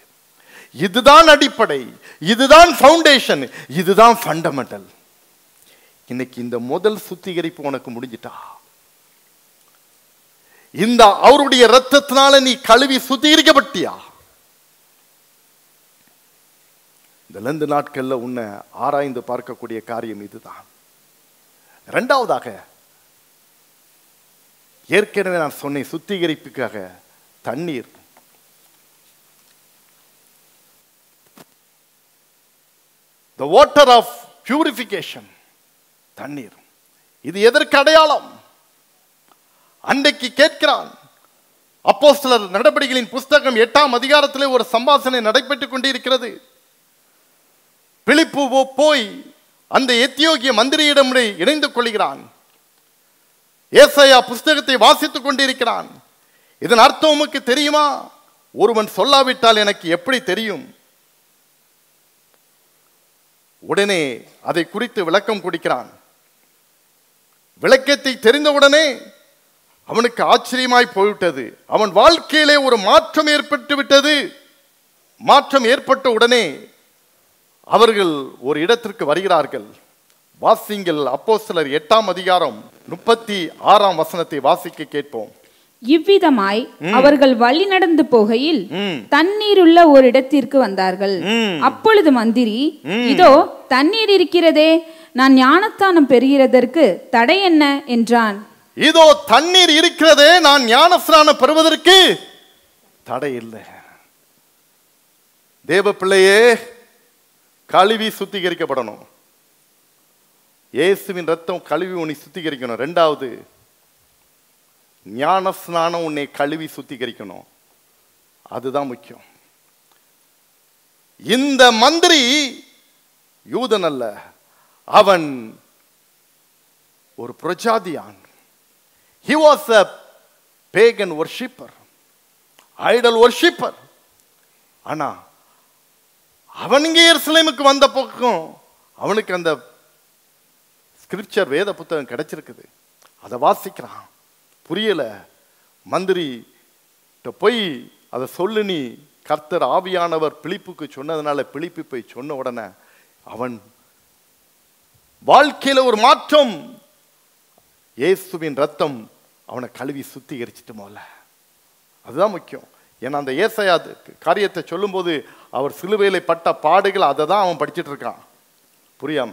இதுதான் அடிப்படை, இதுதான் ஃபவுண்டேஷன், இதுதான் ஃபண்டமெண்டல். இன்னைக்கு இந்த முதல் சுத்திகரிப்பு உனக்கு முடிஞ்சிட்டா, இந்த அவருடைய ரத்தத்தினால நீ கழுவி சுத்திகரிக்கப்பட்டியா? இந்த 2 நாட்கள்ல உன்னை ஆராய்ந்து பார்க்கக்கூடிய காரியம் இதுதான். இரண்டாவதாக, ஏற்கனவே நான் சொன்னேன், சுத்திகரிப்புக்காக தண்ணீர். The water of purification, தண்ணீர். இது எதற்கு அடையாளம்? அன்றைக்கு கேட்கிறான். அப்போஸ்தலர் நடபடிகளின் புஸ்தகம் 8ஆம் அதிகாரத்திலே ஒரு சம்பாஷணை நடைபெற்றுக் கொண்டிருக்கிறது. பிலிப்பு போய் அந்த எத்தியோப்பிய மந்திரியிடம் இணைந்து கொள்கிறான். ஏசாயா புஸ்தகத்தை வாசித்துக் கொண்டிருக்கிறான். இதன் அர்த்தம் உமக்கு தெரியுமா? ஒருவன் சொல்லாவிட்டால் எனக்கு எப்படி தெரியும்? உடனே அதை குறித்து விளக்கம் கொடுக்கிறான். விளக்கத்தை தெரிந்தவுடனே அவனுக்கு ஆச்சரியமாய் போய்விட்டது. அவன் வாழ்க்கையிலே ஒரு மாற்றம் ஏற்பட்டு விட்டது. மாற்றம் ஏற்பட்ட உடனே அவர்கள் ஒரு இடத்திற்கு வருகிறார்கள். வாசிங்கள் அப்போஸ்தலர் 8ஆம் அதிகாரம் 36ஆம் வசனத்தை வாசிக்க கேட்போம். இவ்விதமாய் அவர்கள் வழி நடந்து போகையில் தண்ணீர் உள்ள ஒரு இடத்திற்கு வந்தார்கள். அப்பொழுது மந்திரி, இதோ தண்ணீர் இருக்கிறதே, நான் ஞானஸ்நானம் பெறுகிறதற்கு தடை என்ன என்றான். இதோ தண்ணீர் இருக்கிறதே, நான் ஞானஸ்நானம் பெறுவதற்கு தடை இல்லை. தேவ பிள்ளையே, கழுவி சுத்திகரிக்கப்படணும். இயேசுவின் ரத்தம் கழுவி உன்னை சுத்திகரிக்கணும். இரண்டாவது, ஞானஸ்நானம் உன்னை கழுவி சுத்திகரிக்கணும். அதுதான் முக்கியம். இந்த மந்திரி யூதன் அல்ல, அவன் ஒரு பிரஜாதியான். He was a pagan worshipper, idol worshipper. ஆனா அவன் இங்கே எருசலேமுக்கு வந்த பக்கம் அவனுக்கு அந்த ஸ்கிரிப்சர் வேத புத்தகம் கிடைச்சிருக்குது. அதை வாசிக்கிறான், புரியல. மந்திரி போய் அதை சொல்லு, நீ கர்த்தர் ஆவியானவர் பிலிப்புக்கு சொன்னதுனால பிலிப்பு போய் சொன்ன உடனே அவன் வாழ்க்கையில ஒரு மாற்றம். இயேசுவின் ரத்தம் அவனை கழுவி சுத்திகரிச்சிட்டு போல. அதுதான் முக்கியம். ஏன்னா அந்த ஏசாயா காரியத்தை சொல்லும்போது அவர் சிலுவையில பட்ட பாடுகள் அதை தான் அவன் படிச்சுட்டு இருக்கான் புரியாம.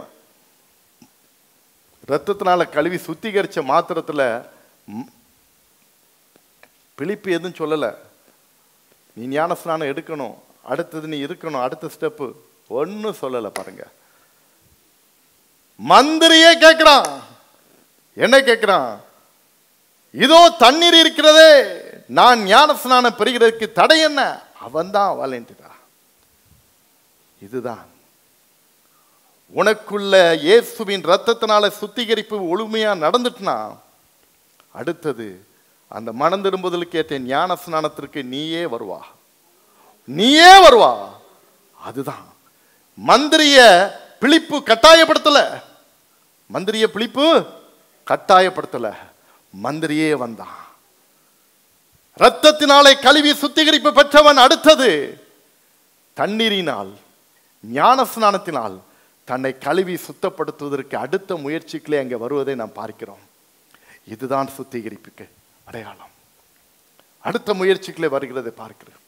ரத்தத்தினால கழுவி சுத்திகரிச்ச மாத்திரத்துல பிலிப்பு எதுவும் சொல்லல, நீ ஞானஸ்நானம் எடுக்கணும், அடுத்தது நீ இருக்கணும், அடுத்த ஸ்டெப்பு ஒன்னும் சொல்லல. பாருங்க, மந்திரியே கேட்கிறான். என்ன கேட்கிறான்? இதோ தண்ணீர் இருக்கிறதே, நான் ஞானஸ்நானம் பெறுகிறதுக்கு தடை என்ன? அவன் தான் வாலண்டியரா. இதுதான் உனக்குள்ள இயேசுவின் ரத்தத்தினால சுத்திகரிப்பு ஒழுமையா நடந்துட்டுனா அடுத்தது அந்த மனம் திரும்புதலுக்கு ஏற்ற ஞான ஸ்நானத்திற்கு நீயே வருவா, நீயே வருவா. அதுதான் மந்திரிய பிலிப்பு கட்டாயப்படுத்தல, மந்திரிய பிலிப்பு கட்டாயப்படுத்தல, மந்திரியே வந்தான். ரத்தத்தினாலே கழுவி சுத்திகரிப்பு பெற்றவன் அடுத்தது தண்ணீரினால் ஞான ஸ்நானத்தினால் தன்னை கழுவி சுத்தப்படுத்துவதற்கு அடுத்த முயற்சிகளே அங்கே வருவதை நாம் பார்க்கிறோம். இதுதான் சுத்திகரிப்புக்கு அடையாளம். அடுத்த முயற்சிகளே வருகிறதை பார்க்கிறோம்.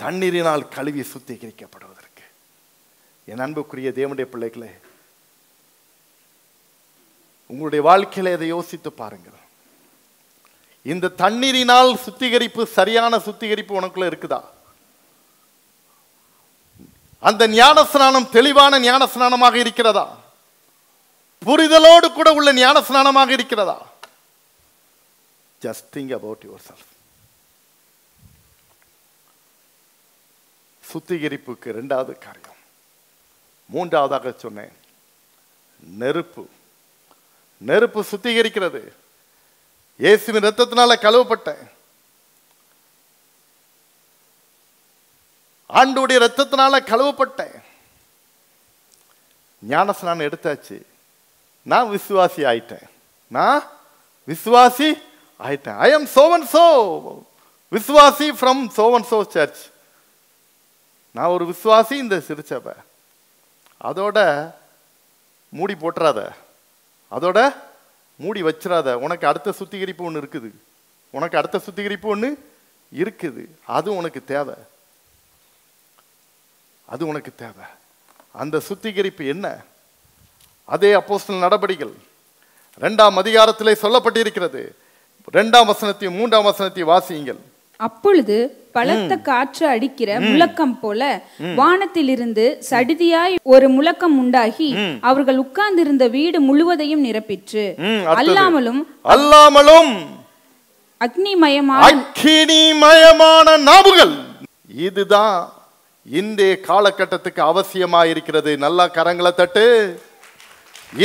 தண்ணீரினால் கழுவி சுத்திகரிக்கப்படுவதற்கு. என் அன்புக்குரிய தேவனுடைய பிள்ளைகளே, உங்களுடைய வாழ்க்கையில இதை யோசித்து பாருங்கள். இந்த தண்ணீரினால் சுத்திகரிப்பு சரியான சுத்திகரிப்பு உனக்குள்ள இருக்குதா? அந்த ஞானஸ்நானம் தெளிவான ஞானஸ்நானமாக இருக்கிறதா? புரிதலோடு கூட உள்ள ஞானஸ்நானமாக இருக்கிறதா? Just think about yourself. சுத்திகரிப்புக்கு இரண்டாவது காரியம், மூன்றாவதாக சொன்னேன், நெருப்பு. நெருப்பு சுத்திகரிக்கிறது. இயேசுவின் ரத்தத்தினால கழுவப்பட்டேன், ஆண்டவருடைய ரத்தத்தினால கழுவப்பட்டேன், ஞானஸ்நானம் எடுத்தாச்சு, நான் விசுவாசி ஆயிட்டேன், நான் விசுவாசி ஆயிட்டேன். I am so and so விசுவாசி from so and so church. நான் ஒரு விசுவாசி இந்த சிறுசபை. அதோட மூடி போட்டுறாத, அதோட மூடி வச்சிடாத. உனக்கு அடுத்த சுத்திகரிப்பு ஒன்று இருக்குது, உனக்கு அடுத்த சுத்திகரிப்பு ஒன்று இருக்குது. அது உனக்கு தேவை, அது உனக்கு தேவை. அந்த சுத்திகரிப்பு என்ன? அதே அப்போஸ்தலர் நடபடிகள் 2ஆம் அதிகாரத்திலே சொல்லப்பட்டிருக்கிறது. 2ஆம் வசனத்தையும் 3ஆம் வசனத்தையும் வாசியுங்கள். அப்பொழுது பலத்த காற்று அடிக்கிற முழக்கம் போல வானத்திலிருந்து சடிதியாய் ஒரு முழக்கம் உண்டாகி அவர்கள் உட்கார்ந்திருந்த வீடு முழுவதையும் நிரப்பிற்று. அல்லாமலும் அக்னிமயமான நாவுகள். இதுதான் இன்றைய காலகட்டத்துக்கு அவசியமா இருக்கிறது. நல்லா கரங்களை தட்டு.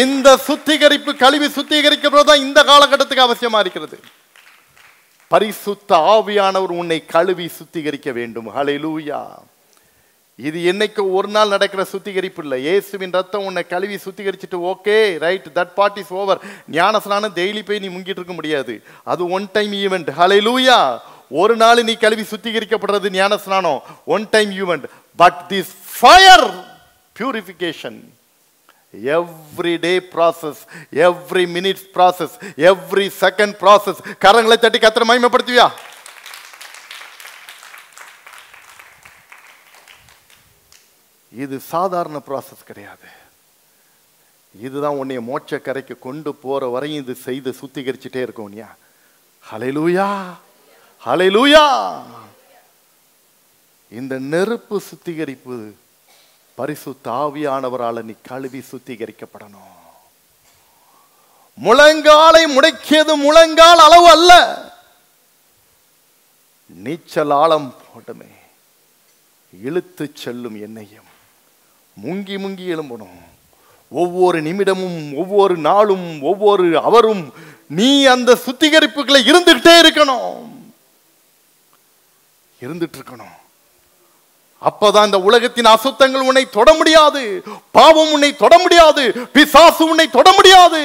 இந்த சுத்திகரிப்பு கழுவி சுத்திகரிக்கிறதுதான் இந்த காலகட்டத்துக்கு அவசியமா இருக்கிறது. பரிசுத்த ஆவியானவர் உன்னை கழுவி சுத்திகரிக்க வேண்டும். ஹல்லேலூயா. இது என்னைக்கு ஒரு நாள் நடக்கிற சுத்திகரிப்பு இல்லை. இயேசுவின் ரத்தம் உன்னை கழுவி சுத்திகரிச்சுட்டு okay right, that part is over. ஞானஸ்நானம் டெய்லி போய் நீ முங்கிட்டு இருக்க முடியாது, அது ஒன் டைம் ஈவெண்ட். ஹல்லேலூயா. ஒரு நாள் நீ கழுவி சுத்திகரிக்கப்படுறது ஞானஸ்நானம், one time event. But this fire purification, every day process, every minute process, every second process. கரங்களை தட்டி கர்த்தரை மகிமைப்படுத்துவியா? இது சாதாரண process கிடையாது. இதுதான் உன்னை மோட்ச கரைக்கு கொண்டு போற வரையும் இது செய்து சுத்திகரிச்சுட்டே இருக்கும். நீ ஹல்லேலூயா, ஹல்லேலூயா. இந்த நெருப்பு சுத்திகரிப்பு பரிசுத்த ஆவியானவரால நீ கழுவி சுத்திகரிக்கப்படணும். முழங்காலை முடக்கியது முழங்கால் அளவு அல்ல, நீச்சல் ஆழம் போட்டுமே இழுத்து செல்லும் என்னையும் முங்கி முங்கி எழும்பணும். ஒவ்வொரு நிமிடமும் ஒவ்வொரு நாளும் ஒவ்வொரு அவரும் நீ அந்த சுத்திகரிப்புகளை இருந்துகிட்டே இருக்கணும், இருந்துட்டு இருக்கணும். அப்பதான் இந்த உலகத்தின் அசுத்தங்கள் உன்னை தொட முடியாது, பாவம் உன்னை தொட முடியாது, பிசாசு உன்னை தொட முடியாது.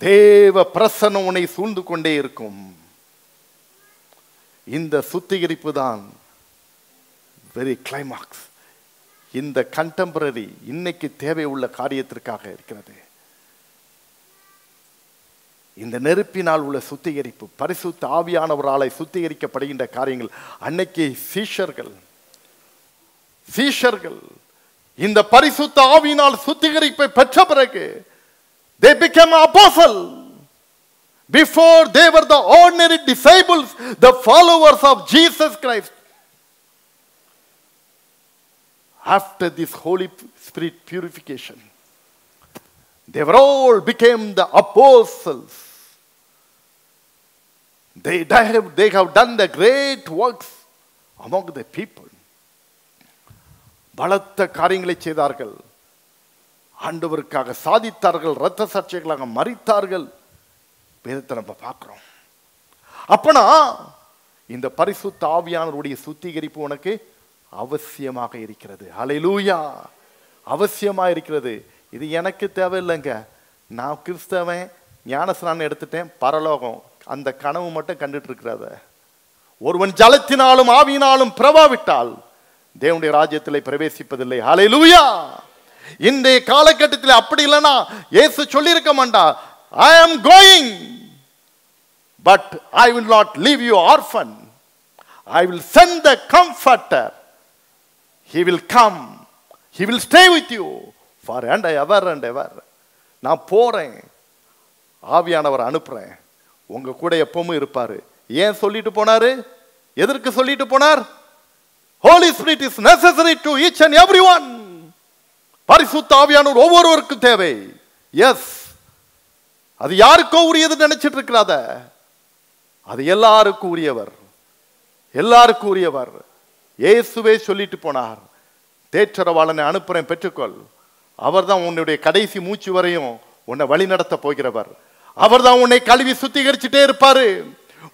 தேவ பிரசன்னம் உன்னை சூழ்ந்து கொண்டே இருக்கும். இந்த சுத்திகரிப்பு தான் வெரி கிளைமாக்ஸ். இந்த கண்டெம்பரரி இன்னைக்கு தேவை உள்ள காரியத்திற்காக இருக்கிறது. இந்த நெருப்பினால் உள்ள சுத்திகரிப்பு, பரிசுத்த ஆவியானவராலே சுத்திகரிக்கப்படுகின்ற காரியங்கள். அன்னைக்கு சீஷர்கள் இந்த பரிசுத்த ஆவியினால் சுத்திகரிப்பை பெற்ற பிறகு they became apostles. Before they were the ordinary disciples, the followers of Jesus Christ. After this Holy Spirit purification, they were all became the apostles. They have done the great works among the people. பலத்த காரியங்களை செய்தார்கள், ஆண்டவருக்காக சாதித்தார்கள், இரத்த சாட்சிகளாக மரித்தார்கள். வேதத்தை நம்ம பார்க்கிறோம். அப்பனா இந்த பரிசுத்த ஆவியானவருடைய சுத்திகரிப்பு உனக்கு அவசியமாக இருக்கிறது. ஹல்லேலூயா, அவசியமாக இருக்கிறது. இது எனக்கு தேவையில்லைங்க. நான் கிறிஸ்தவன், ஞானஸ்நானம் எடுத்துட்டேன், பரலோகம், அந்த கனவு மட்டும் கண்டுட்டு இருக்கிறத. ஒருவன் ஜலத்தினாலும் ஆவியினாலும் பிரவாவிட்டால் தேவனுடைய ராஜ்யத்திலே பிரவேசிப்பதில்லை. ஹல்லேலூயா. இன்றைய காலகட்டத்தில் அப்படி இல்லைன்னா இயேசு சொல்லியிருக்க மாட்டா, I am going, but I will not leave you orphan. I will send the comforter. He will come. He will stay with you for and ever and ever. நான் போறேன், ஆவியானவர் அனுப்புறேன், உங்க கூட எப்பவும் இருப்பாரு. ஏன் சொல்லிட்டு போனாரு? எதற்கு சொல்லிட்டு போனார்? Holy Spirit is necessary to each and everyone. பரிசுத்த ஆவியானவர் ஒவ்வொருவருக்கும் தேவை. எஸ், அது யாருக்கோ உரியது நினைச்சிட்டு இருக்கிறாத, அது எல்லாருக்கும் உரியவர், எல்லாருக்கும் உரியவர். இயேசுவே சொல்லிட்டு போனார், தேற்றரவாளனை அனுப்புறேன், பெற்றுக்கொள். அவர் தான் உன்னுடைய கடைசி மூச்சு வரையும் உன்னை வழி நடத்த போகிறவர். அவர் தான் உன்னை கழுவி சுத்திகரிச்சுட்டே இருப்பாரு.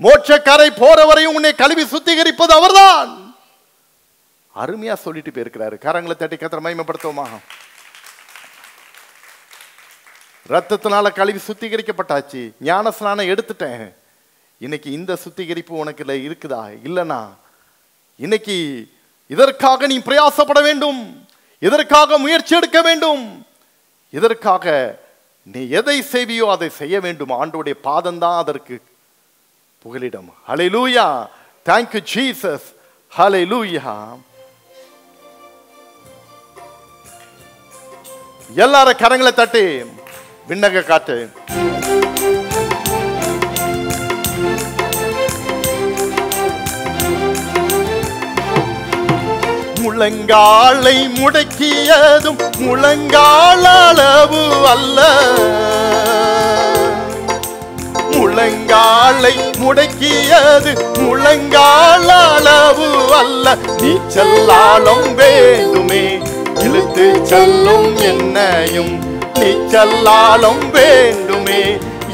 மோட்சக்கரை போற வரையும் உன்னை கழுவி சுத்திகரிப்பது அவர்தான். அருமையா சொல்லிட்டு போயிருக்கிறாரு. கரங்களை தட்டி கர்த்தரை மகிமைப்படுத்துவோமா? ரத்தத்தினால கழுவி சுத்திகரிக்கப்பட்டாச்சு, ஞான ஸ்நானம் எடுத்துட்டேன். இன்னைக்கு இந்த சுத்திகரிப்பு உனக்கு இருக்குதா? இல்லைனா இன்னைக்கு இதற்காக நீ பிரயாசப்பட வேண்டும், இதற்காக முயற்சி எடுக்க வேண்டும், இதற்காக நீ எதை செய்வியோ அதை செய்ய வேண்டும். ஆண்டவருடைய பாதம் தான் அதற்கு புகலிடம். ஹல்லேலூயா, thank you Jesus. ஹல்லேலூயா. எல்லாரும் கரங்களை தட்டி விண்ணக காட்டு. முழங்காலை முடக்கியதும் முழங்கால் அளவு அல்ல, முழங்காலை முடக்கியது முழங்கால் அளவு அல்ல. நீச்சல்லாலும் வேண்டுமே இழுத்து செல்லும் என்னையும், நீச்சல்லாலும் வேண்டுமே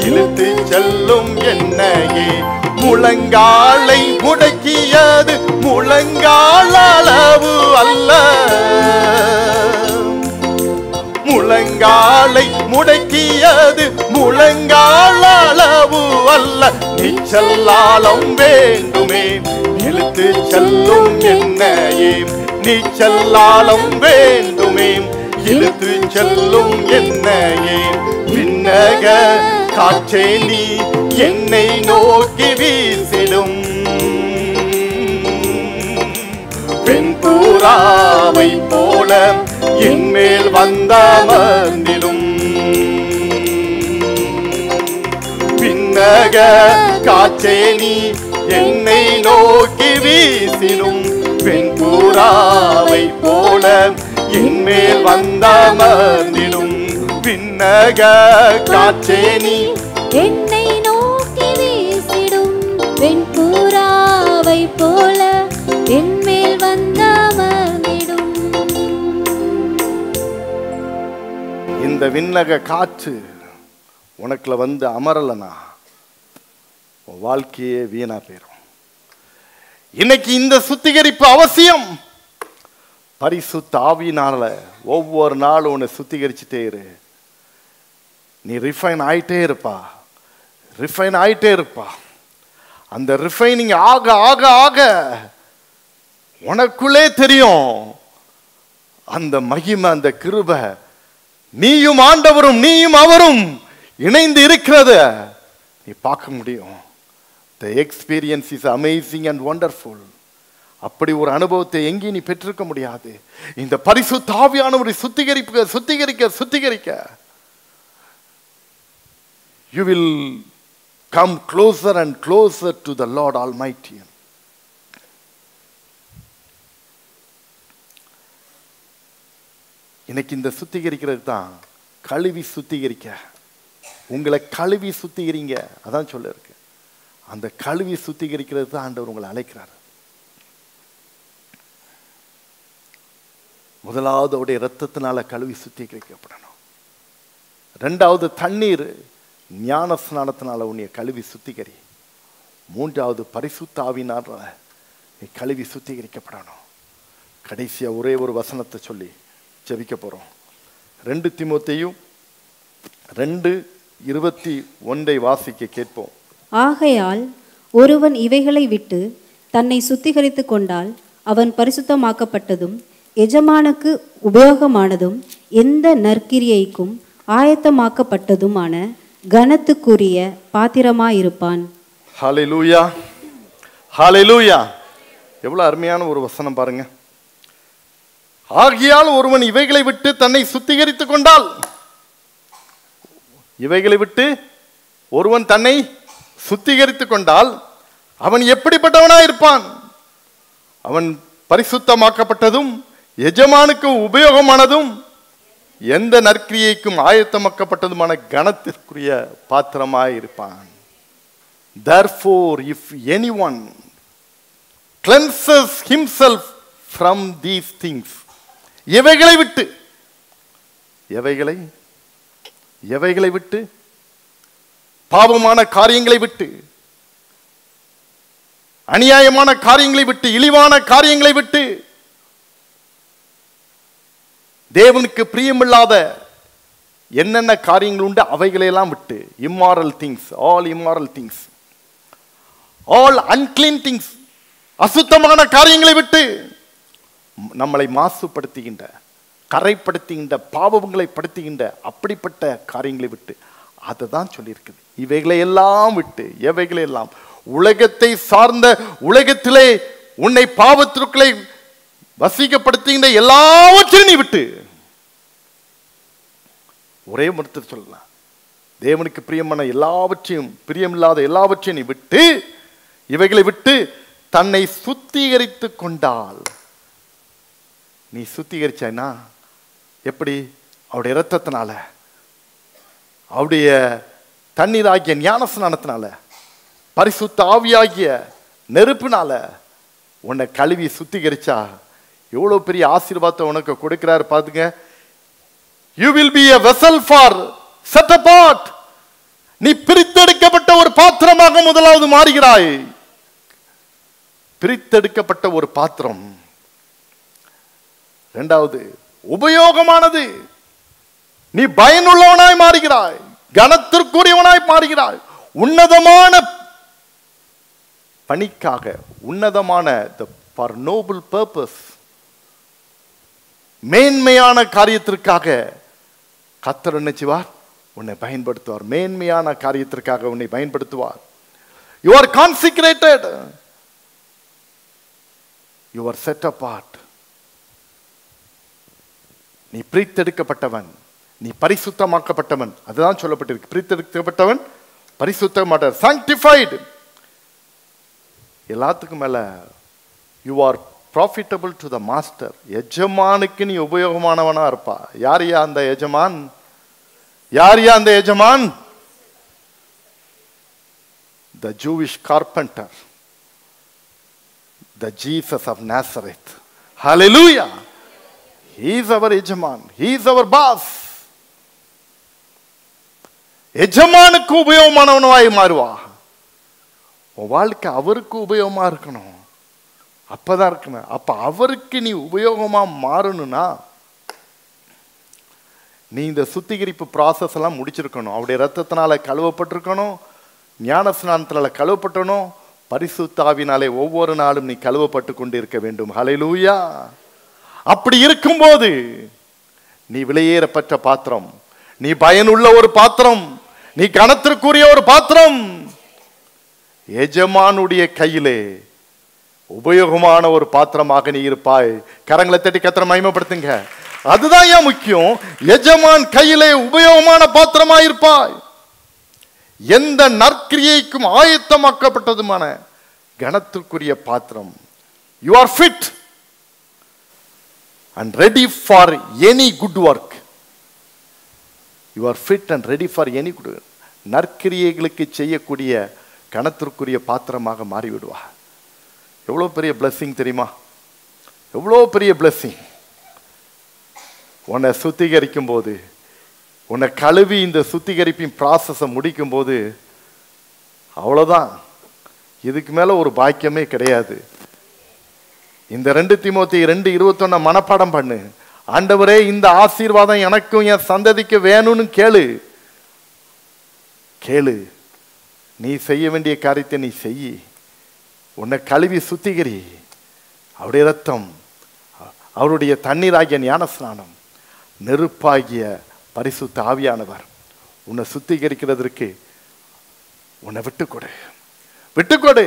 இழுத்து செல்லும் என்னையே. முழங்காலை முடக்கியது முழங்கால் அளவு அல்ல, முழங்காலை முடக்கியது முழங்கால் அளவு அல்ல. நீச்சல்லாலும் வேண்டுமே இழுத்து செல்லும் என்னையே, நீச்சல்லாலும் வேண்டுமே இழுத்து செல்லும் என்னையே. விண்ணக காற்றே நீ என்னை நோக்கி வீசிடும், வெண்புறாவை போல என் மேல் வந்தமர்ந்திடும். விண்ணக காற்றே நீ என்னை நோக்கி வீசிடும், வெண்புறாவை போல என் மேல் வந்தமர்ந்திடும். விண்ணக காற்றே நீ என்னை நோக்கி வீசிடும், வெண்புறாவை போல என் மேல் வந்தமர்ந்திடும். இந்த விண்ணக காற்று உனக்குள்ள வந்து அமரலனா உன் வாழ்க்கையே வீணா போயிடும். இன்னைக்கு இந்த சுத்திகரிப்பு அவசியம். பரிசுத்த ஆவியினால ஒவ்வொரு நாளும் உன்னை சுத்திகரிச்சுட்டே இரு. நீ ரிஃபைன் ஆயிட்டே இருப்பா, ரிஃபைன் ஆயிட்டே இருப்பா. அந்த ரிஃபைனிங் ஆக ஆக ஆக உனக்குள்ளே தெரியும் அந்த மகிமை, அந்த கிருபை. நீயும் ஆண்டவரும் நீயும் அவரும் இணைந்து இருக்கிறத நீ பார்க்க முடியும். The experience is amazing and wonderful. அப்படி ஒரு அனுபவத்தை எங்கேயும் நீ பெற்றிருக்க முடியாது. இந்த பரிசுத்த ஆவியானவரை சுத்திகரிக்க சுத்திகரிக்க சுத்திகரிக்க you will come closer and closer to the Lord Almighty. இன்னைக்கு இந்த சுத்திகரிக்கிறது தான் கழுவி சுத்திகரிக்க. உங்களை கழுவி சுத்திகரிங்க, அதான் சொல்ல இருக்கு. அந்த கழுவி சுத்திகரிக்கிறது தான் ஆண்டவர் உங்களை அழைக்கிறார். முதலாவது அவருடைய இரத்தத்தினால கழுவி சுத்திகரிக்கப்படணும். ரெண்டாவது தண்ணீர் ஞான ஸ்நானத்தினால உன்னை கழுவி சுத்திகரி. மூன்றாவது பரிசுத்த ஆவியினால நீ கழுவி சுத்திகரிக்கப்படணும். கடைசியா ஒரே ஒரு வசனத்தை சொல்லி ஜெபிக்க போறோம். 2 தீமோத்தேயு 2:21 வாசிக்க கேட்போம். ஆகையால் ஒருவன் இவைகளை விட்டு தன்னை சுத்திகரித்துக் கொண்டால் அவன் பரிசுத்தமாக்கப்பட்டதும் எஜமானுக்கு உபயோகமானதும் எந்த நற்கிரியைக்கும் ஆயத்தமாக்கப்பட்டதுமான கனத்துக்குரிய பாத்திரமாயிருப்பான். ஹல்லேலூயா, ஹல்லேலூயா. எவ்வளவு அருமையான ஒரு வசனம் பாருங்க. ஆகையால் ஒருவன் இவைகளை விட்டு தன்னை சுத்திகரித்துக் கொண்டால், இவைகளை விட்டு ஒருவன் தன்னை சுத்திகரித்துக் கொண்டால் அவன் எப்படிப்பட்டவனாயிருப்பான்? அவன் பரிசுத்தமாக்கப்பட்டதும் எஜமானுக்கு உபயோகமானதும் எந்த நற்கிரியைக்கும் ஆயத்தமாக்கப்பட்டதுமான கனத்திற்குரிய பாத்திரமாயிருப்பான். Therefore, if anyone cleanses himself from these things, எவைகளை விட்டு, எவைகளை விட்டு? பாவமான காரியங்களை விட்டு, அநியாயமான காரியங்களை விட்டு, இழிவான காரியங்களை விட்டு, தேவனுக்கு பிரியமில்லாத என்னென்ன காரியங்கள் உண்டு அவைகளெல்லாம் விட்டு, immoral things, all immoral things, all unclean things, அசுத்தமான காரியங்களை விட்டு, நம்மளை மாசுபடுத்துகின்ற, கரைப்படுத்துகின்ற, பாவங்களை படுத்துகின்ற அப்படிப்பட்ட காரியங்களை விட்டு, அதை தான் சொல்லியிருக்குது. இவைகளை எல்லாம் விட்டு, எவைகளை எல்லாம்? உலகத்தை சார்ந்த, உலகத்திலே உன்னை பாவத்திற்குள்ளே வசீகப்படுத்துகின்ற எல்லாவற்றையும் நீ விட்டு, ஒரே மருத்துவ சொல்லலாம், தேவனுக்கு பிரியமான எல்லாவற்றையும், பிரியமில்லாத எல்லாவற்றையும் நீ விட்டு, இவைகளை விட்டு தன்னை சுத்திகரித்து கொண்டால். நீ சுத்திகரிச்சாய்னா எப்படி? அவருடைய இரத்தத்தினால, அவருடைய தண்ணீராகிய ஞான ஸ்நானத்தினால, பரிசுத்த ஆவியாகிய நெருப்பினால உன்னை கழுவி சுத்திகரிச்சா எவ்வளவு பெரிய ஆசீர்வாதத்தை உனக்கு கொடுக்கிறாரு பாத்துங்க. You will be a vessel for set apart. நீ பிரித்தெடுக்கப்பட்ட ஒரு பாத்திரமாக முதலாவது மாறுகிறாய். பிரித்தெடுக்கப்பட்ட ஒரு பாத்திரம். இரண்டாவது உபயோகமானது. நீ பயனுள்ளவனாய் மாறுகிறாய், கனத்திற்குரியவனாய் மாறுகிறாய். உன்னதமான பணிக்காக, உன்னதமான for noble purpose, மேன்மையான காரியத்திற்காக கர்த்தர் என்ன செய்வார்? உன்னை பயன்படுத்துவார். மேன்மையான காரியத்திற்காக உன்னை பயன்படுத்துவார். You are consecrated. You are set apart. நீ பிரித்தெடுக்கப்பட்டவன், நீ பரிசுத்தமாக்கப்பட்டவன். அதுதான் சொல்லப்பட்டிருக்கு. பிரித்தெடுக்கப்பட்டவன், பரிசுத்தமாட்ட, sanctified. எல்லாத்துக்கும் மேல you are profitable to the master. எஜமானுக்கு நீ உபயோகமானவனா இருப்பா. யாரையா அந்த எஜமான்? யாரையா அந்த எஜமான்? The Jewish carpenter, the Jesus of Nazareth. Hallelujah. He is our எஜமான். He is our boss. எஜமானுக்கு உபயோகமானவனாய் மாறுவா. உன் வாழ்க்கை அவருக்கு உபயோகமா இருக்கணும். அப்பதான் இருக்கணும். அப்ப அவருக்கு நீ உபயோகமா மாறணும்னா நீ இந்த சுத்திகரிப்பு ப்ராசஸ் எல்லாம் முடிச்சிருக்கணும். அவருடைய ரத்தத்தினால கழுவப்பட்டிருக்கணும், ஞான ஸ்நானத்தினால கழுவப்பட்டணும், பரிசுத்த ஆவியினாலே ஒவ்வொரு நாளும் நீ கழுவப்பட்டு கொண்டு இருக்க வேண்டும். ஹல்லேலூயா. அப்படி இருக்கும்போது நீ விலையேறப்பட்ட பாத்திரம், நீ பயனுள்ள ஒரு பாத்திரம், நீ கனத்திற்குரிய ஒரு பாத்திரம், எஜமானுடைய கையிலே உபயோகமான ஒரு பாத்திரமாக நீ இருப்பாய். கரங்களை தட்டி கர்த்தரை மகிமைப்படுத்துங்க. அதுதான் ஏன் முக்கியம். எஜமான் கையிலே உபயோகமான பாத்திரமாக இருப்பாய். எந்த நற்கிரியைக்கும் ஆயத்தமாக்கப்பட்டதுமான கனத்திற்குரிய பாத்திரம். You are fit and ready for any good work. You are fit and ready for any good work. நற்கிரியைகளுக்கு செய்யக்கூடிய கனத்திற்குரிய பாத்திரமாக மாறிவிடுவா. எவ்வளோ பெரிய blessing தெரியுமா? எவ்வளோ பெரிய blessing. உன்னை சுத்திகரிக்கும் போது, உன்னை கழுவி இந்த சுத்திகரிப்பின் ப்ராசஸை முடிக்கும் போது அவ்வளோதான். இதுக்கு மேலே ஒரு பாக்கியமே கிடையாது. இந்த 2 தீமோத்தேயு 2:21 மனப்பாடம் பண்ணு. ஆண்டவரே, இந்த ஆசீர்வாதம் எனக்கும் என் சந்ததிக்கு வேணும்னு கேளு. கேளு. நீ செய்ய வேண்டிய காரியத்தை நீ செய். உன்னை கழுவி சுத்திகரி. அவருடைய ரத்தம், அவருடைய தண்ணீராகிய ஞானஸ்நானம், நெருப்பாகிய பரிசுத்த ஆவியானவர் உன்னை சுத்திகரிக்கிறதற்கு உன்னை விட்டுக்கொடு, விட்டுக்கொடு.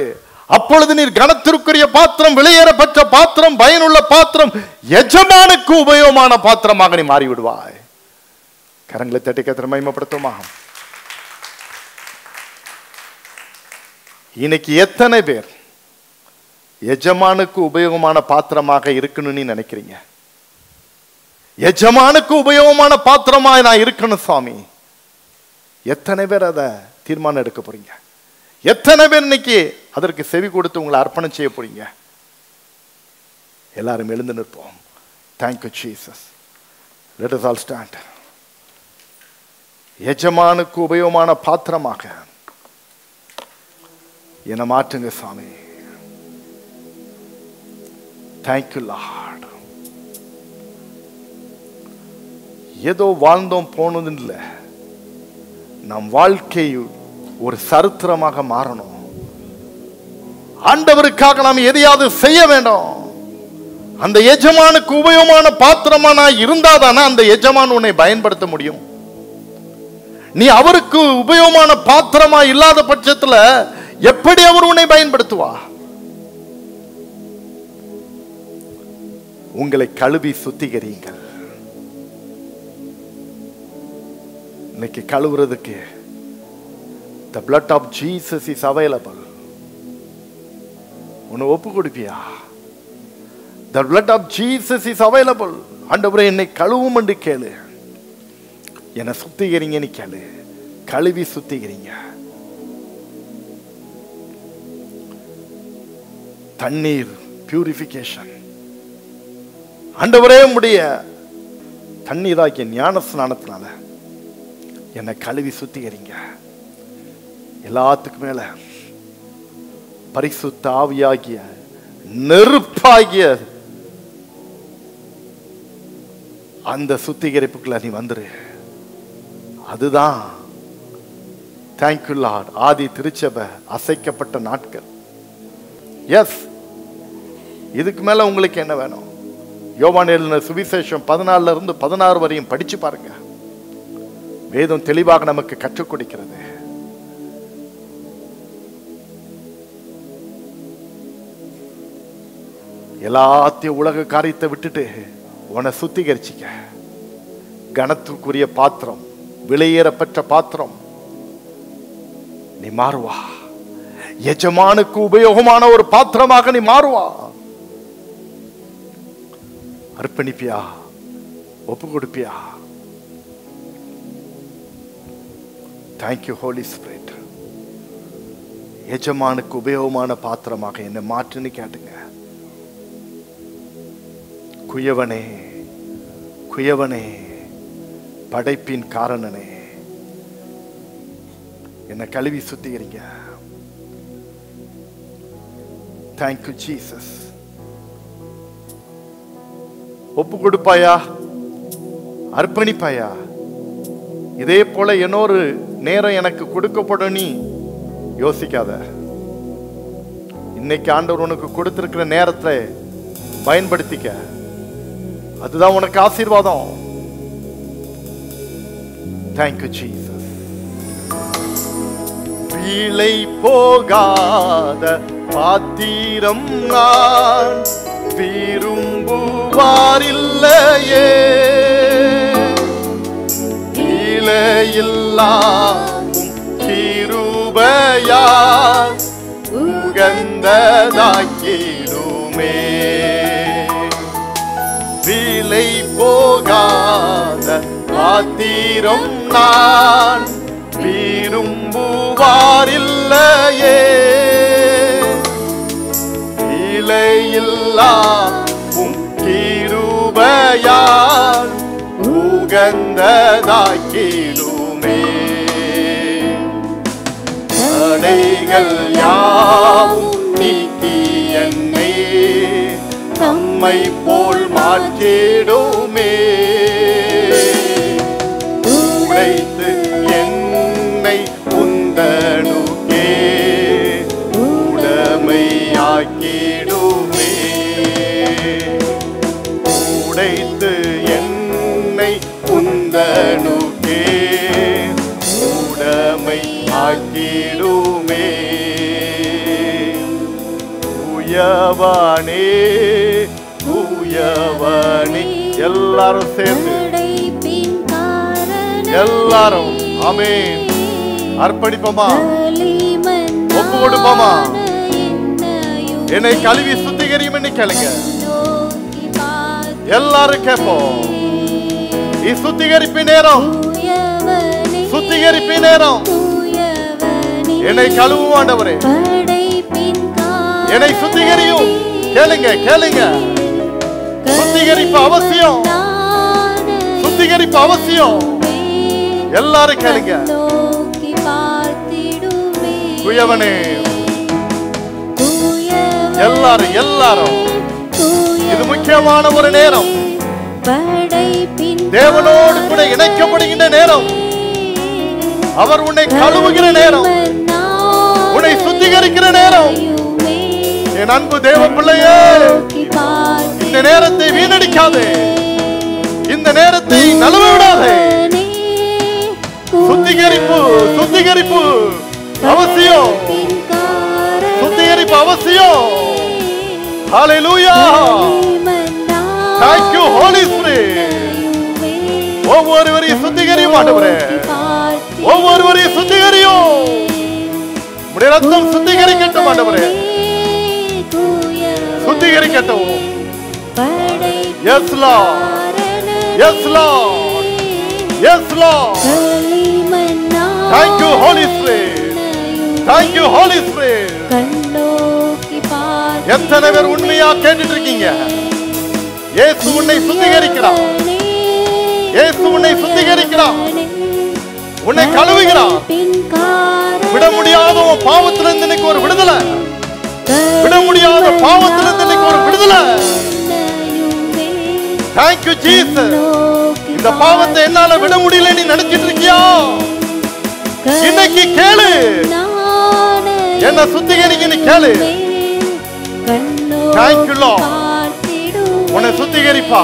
அப்பொழுது நீர் கனத்திற்குரிய பாத்திரம், விலையேறப்பட்ட பாத்திரம், பயனுள்ள பாத்திரம், எஜமானுக்கு உபயோகமான பாத்திரமாக நீ மாறிவிடுவாய். கரங்களை தட்டி கர்த்தரை மகிமைப்படுத்துமா. இன்னைக்கு எத்தனை பேர் எஜமானுக்கு உபயோகமான பாத்திரமாக இருக்கணும்னு நினைக்கிறீங்க? எஜமானுக்கு உபயோகமான பாத்திரமா நான் இருக்கணும் சுவாமி. எத்தனை பேர் அதை தீர்மானம் எடுக்க போறீங்க? எத்தனை பேர் இன்னைக்கு அதற்கு செவி கொடுத்து உங்களை அர்ப்பணம் செய்ய போறீங்க? எல்லாரும் எழுந்து நிற்போம். Thank you Jesus. Let us all stand. எஜமானுக்கு உபயோகமான பாத்திரமாக என்னை மாற்றுங்க சுவாமி. Thank you Lord. ஏதோ வாழ்ந்தோம் போனது இல்லை. நம் வாழ்க்கை ஒரு சரித்திரமாக மாறணும். ஆண்டவருக்காக நாம் எதையாவது செய்ய வேண்டும். அந்த எஜமானுக்கு உபயோகமான பாத்திரமா நான் இருந்தாதானே அந்த எஜமான் உன்னை பயன்படுத்த முடியும். நீ அவருக்கு உபயோகமான பாத்திரமா இல்லாத பட்சத்துல எப்படி அவர் உன்னை பயன்படுத்துவா? உங்களை கழுவி சுத்திகரியுங்கள். இன்னைக்கு கழுவுறதுக்கு the blood of Jesus is available. உன்னை ஒப்பு கொடுப்பியா? The blood of Jesus is available. ஆண்டவரே, என்னை கழுவும் என்று கேளு. என்னை சுத்திகரிங்கன்னு கேளு. கழுவி சுத்திகரிங்க. தண்ணீர் பியூரிஃபிகேஷன். ஆண்டவரே, உம்முடைய தண்ணீராகிய ஞான ஸ்நானத்தினால என்னை கழுவி சுத்திகரிங்க. எல்லாத்துக்கும் மேல பரிசுத்த ஆவியாகிய நெருப்பாகிய அந்த சுத்திகரிப்புக்குள்ள நீ வந்துரு. அதுதான் தேங்க்யூ லார்ட். ஆதி திருச்சபை அசைக்கப்பட்ட நாட்கள். எஸ், இதுக்கு மேல உங்களுக்கு என்ன வேணும்? யோவான் எழுதின சுவிசேஷம் 14 வரையும் படிச்சு பாருங்க. வேதம் தெளிவாக நமக்கு கற்றுக் கொடுக்கிறது. எல்லாத்தையும் உலக காரியத்தை விட்டுட்டு உன்னை சுத்திகரிச்சிக்க. கனத்துக்குரிய பாத்திரம், விலையேறப்பட்ட பாத்திரம் நீ மாறுவா. எஜமானுக்கு உபயோகமான ஒரு பாத்திரமாக நீ மாறுவா. அர்ப்பணிப்பியா? ஒப்பு கொடுப்பியா? Thank you Holi spirit. எஜமானுக்கு உபயோகமான பாத்திரமாக என்னை மாற்றுன்னு கேட்டுங்க. குயவனே, குயவனே, படைப்பின் காரணனே, என்னை கழுவி சுத்திகரிங்க. Thank you Jesus. ஒப்பு கொடுப்பாயா? அர்ப்பணிப்பாயா? இதே போல இன்னொரு நேரம் எனக்கு கொடுக்கப்படும் நீ யோசிக்காத. இன்னைக்கு ஆண்டவர் உனக்கு கொடுத்திருக்கிற நேரத்தை பயன்படுத்திக்க. அதுதான் உனக்கு ஆசீர்வாதம். Thank you Jesus. வீளை போகாத பாத்திரம் நான் விரும்புவாரில்லையே. வீளையில்லாவும் கிருபையால் உகந்ததாக்கிடுமே. வீளை போகாத பாத்திரம் நான் விரும்புவாரில்லையே. வீளையில்லாவும் கிருபையால் உகந்ததாக்கிடுமே. தடைகள் யாவும் நீக்கி என்னை தம்மை போல் மாற்றிடுமே. உடைத்து என்னை உந்தனுக்கே உடமையாக்கிடுமே. உடைத்து என்னை உந்தனுக்கே உடமையாக்கிடுமே. உயவனே உயவனே. எல்லாரும் சேர்ந்து எல்லாரும் ஆமென் அர்ப்பணிப்போமா? ஒப்பு கொடுப்போமா? என்னை கழுவி சுத்திகரியும் என்று கேளுங்க. எல்லாரும் கேட்போம். சுத்திகரிப்பு நேரம், சுத்திகரிப்பு நேரம். என்னை கழுவும் ஆண்டவரே, என்னை சுத்திகரியும். கேளுங்க கேளுங்க. சுத்திகரிப்பு அவசியம், சுத்திகரிப்பு அவசியம். எல்லாரும் கேளுங்க. குயவனே எல்லாரும் எல்லாரும். இது முக்கியமான ஒரு நேரம். தேவனோடு கூட இணைக்கப்படுகின்ற நேரம். அவர் உன்னை கழுவுகிற நேரம், உன்னை சுத்திகரிக்கிற நேரம். என் அன்பு தேவ பிள்ளையே, இந்த நேரத்தை வீணடிக்காதே, இந்த நேரத்தை நழுவ விடாதே. சுத்திகரிப்பு சுத்திகரிப்பு அவசியம், சுத்திகரிப்பு அவசியம். ஹல்லேலூயா. Thank you Holy Spirit. ஒவ்வொருவரையும் சுத்திகரியும் ஆண்டவரே, ஒவ்வொருவரையும் சுத்திகரியும். உம்முடைய ரத்தம் சுத்திகரிக்கட்டும் ஆண்டவரே, சுத்திகரிக்கட்டும். Yes Lord, yes Lord, yes Lord. Thank you Holy Spirit, thank you Holy Spirit. எத்தனை பேர் உண்மையா கேட்டுட்டு இருக்கீங்க? இயேசு உன்னை சுத்திகரிக்கிறார், இயேசு உன்னை சுத்திகரிக்கிறார், உன்னை கழுவுகிறார். விட முடியாத பாவத்திலிருந்து இன்னைக்கு ஒரு விடுதலை, விட முடியாத பாவத்திலிருந்து இன்னைக்கு ஒரு விடுதலை. Thank you Jesus. இந்த பாவத்தை என்னால விட முடியல நீ நினைச்சிட்டு இருக்கியா? இன்னைக்கு கேளு, என்ன சுத்திகரிக்க கேளு. Thank you Lord. உன்னை சுத்திகரிப்பா.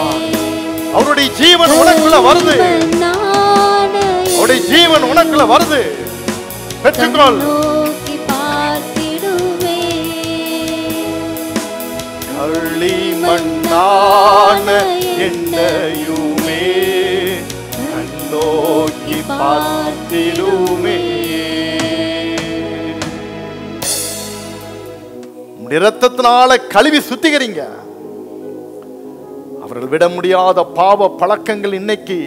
அவருடைய ஜீவன் உனக்குள்ள வருது, அவருடைய ஜீவன் உனக்குள்ள வருது. பெற்றுக்கொள். களிமண்ணான என்னையுமே கண்ணோக்கி பார்த்திடுமே. இரத்தத்தினால கழுவி சுத்திகரிங்க. அவர்கள் விட முடியாத பாவ பழக்கங்கள் இன்னைக்கு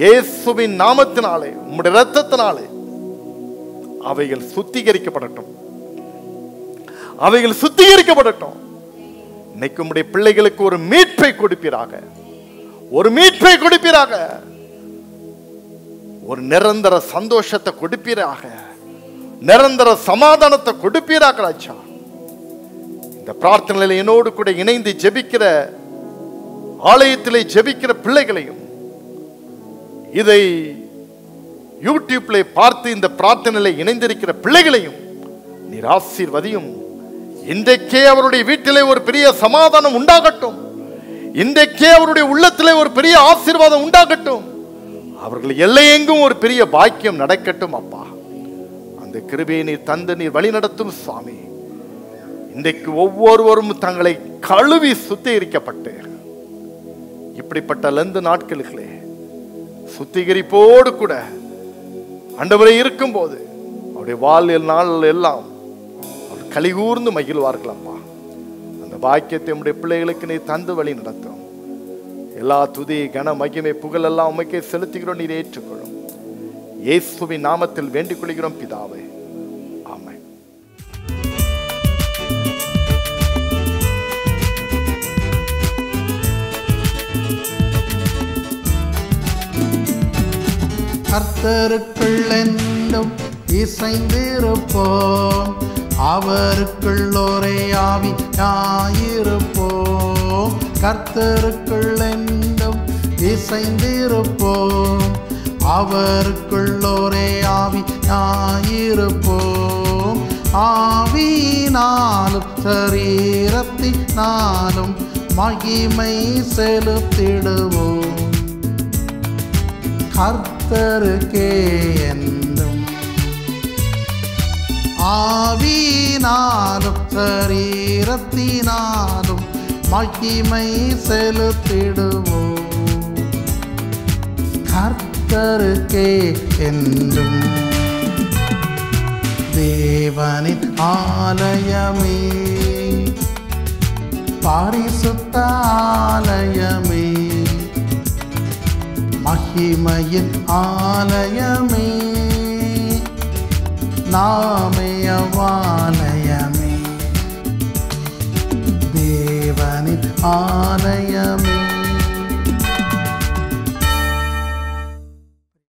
இயேசுவின் நாமத்தினாலே, உம்முடைய இரத்தத்தினாலே அவைகள் சுத்திகரிக்கப்படட்டும், அவைகள் சுத்திகரிக்கப்படட்டும். இன்னைக்கு உம்முடைய பிள்ளைகளுக்கு ஒரு மீட்பை கொடுப்பீராக, ஒரு மீட்பை கொடுப்பீராக, ஒரு நிரந்தர சந்தோஷத்தை கொடுப்பீராக, நிரந்தர சமாதானத்தை கொடுப்பீராக ராஜா. இந்த பிரார்த்தனையில என்னோடு கூட இணைந்து ஜெபிக்கிற ஆலயத்திலே ஜெபிக்கிற பிள்ளைகளையும், இதை யூடியூப்ல பார்த்து இந்த பிரார்த்தனையில இணைந்திருக்கிற பிள்ளைகளையும் நீர் ஆசீர்வதியும். இன்றைக்கே அவருடைய வீட்டிலே ஒரு பெரிய சமாதானம் உண்டாகட்டும். இன்றைக்கே அவருடைய உள்ளத்திலே ஒரு பெரிய ஆசீர்வாதம் உண்டாகட்டும். அவர்கள் எல்லையெங்கும் ஒரு பெரிய பாக்கியம் நடக்கட்டும். அப்பா, அந்த கிருபையை நீர் தந்து நீர் வழி நடத்தும் சுவாமி. இன்றைக்கு ஒவ்வொருவரும் தங்களை கழுவி சுத்திகரிக்கப்பட்டு இப்படிப்பட்ட லந்து நாட்களுக்குள்ளே சுத்திகரிப்போடு கூட ஆண்டவரே இருக்கும்போது அவருடைய வாழ்வியல் நாள் எல்லாம் அவர் கலிகூர்ந்து மகிழ்வார்கள். அப்பா, அந்த பாக்கியத்தை நம்முடைய பிள்ளைகளுக்கு நீ தந்து வழி நடத்தும். எல்லா துதி கன மகிமை புகழ் எல்லாம் உமைக்கே செலுத்துகிறோம். நீர் ஏற்றுக்கொள்ளும். இயேசுவின் நாமத்தில் வேண்டிக் கொள்கிறோம் பிதாவே, ஆமென். கர்த்தருக்குள் என்றும் இசைந்திருப்போம், அவருக்குள் ஒரே ஆவியாயிருப்போம். கர்த்தருக்குள் என்றும் இசைந்திருப்போம், அவருக்குள் ஒரே ஆவியாயிருப்போம். ஆவியினாலும் சரீரத்தினாலும் மகிமை செலுத்திடுவோம். கர்த்தருக்கே என்றும் ஆவியினாலும் சரீரத்தினாலும் மகிமை செலுத்திடுவோம். கர்த்தருக்கே என்றும். தேவனின் ஆலயமே, பரிசுத்த ஆலயமே, மகிமையின் ஆலயமே, நாமயவாலயமே, தேவனின் ஆலயமே.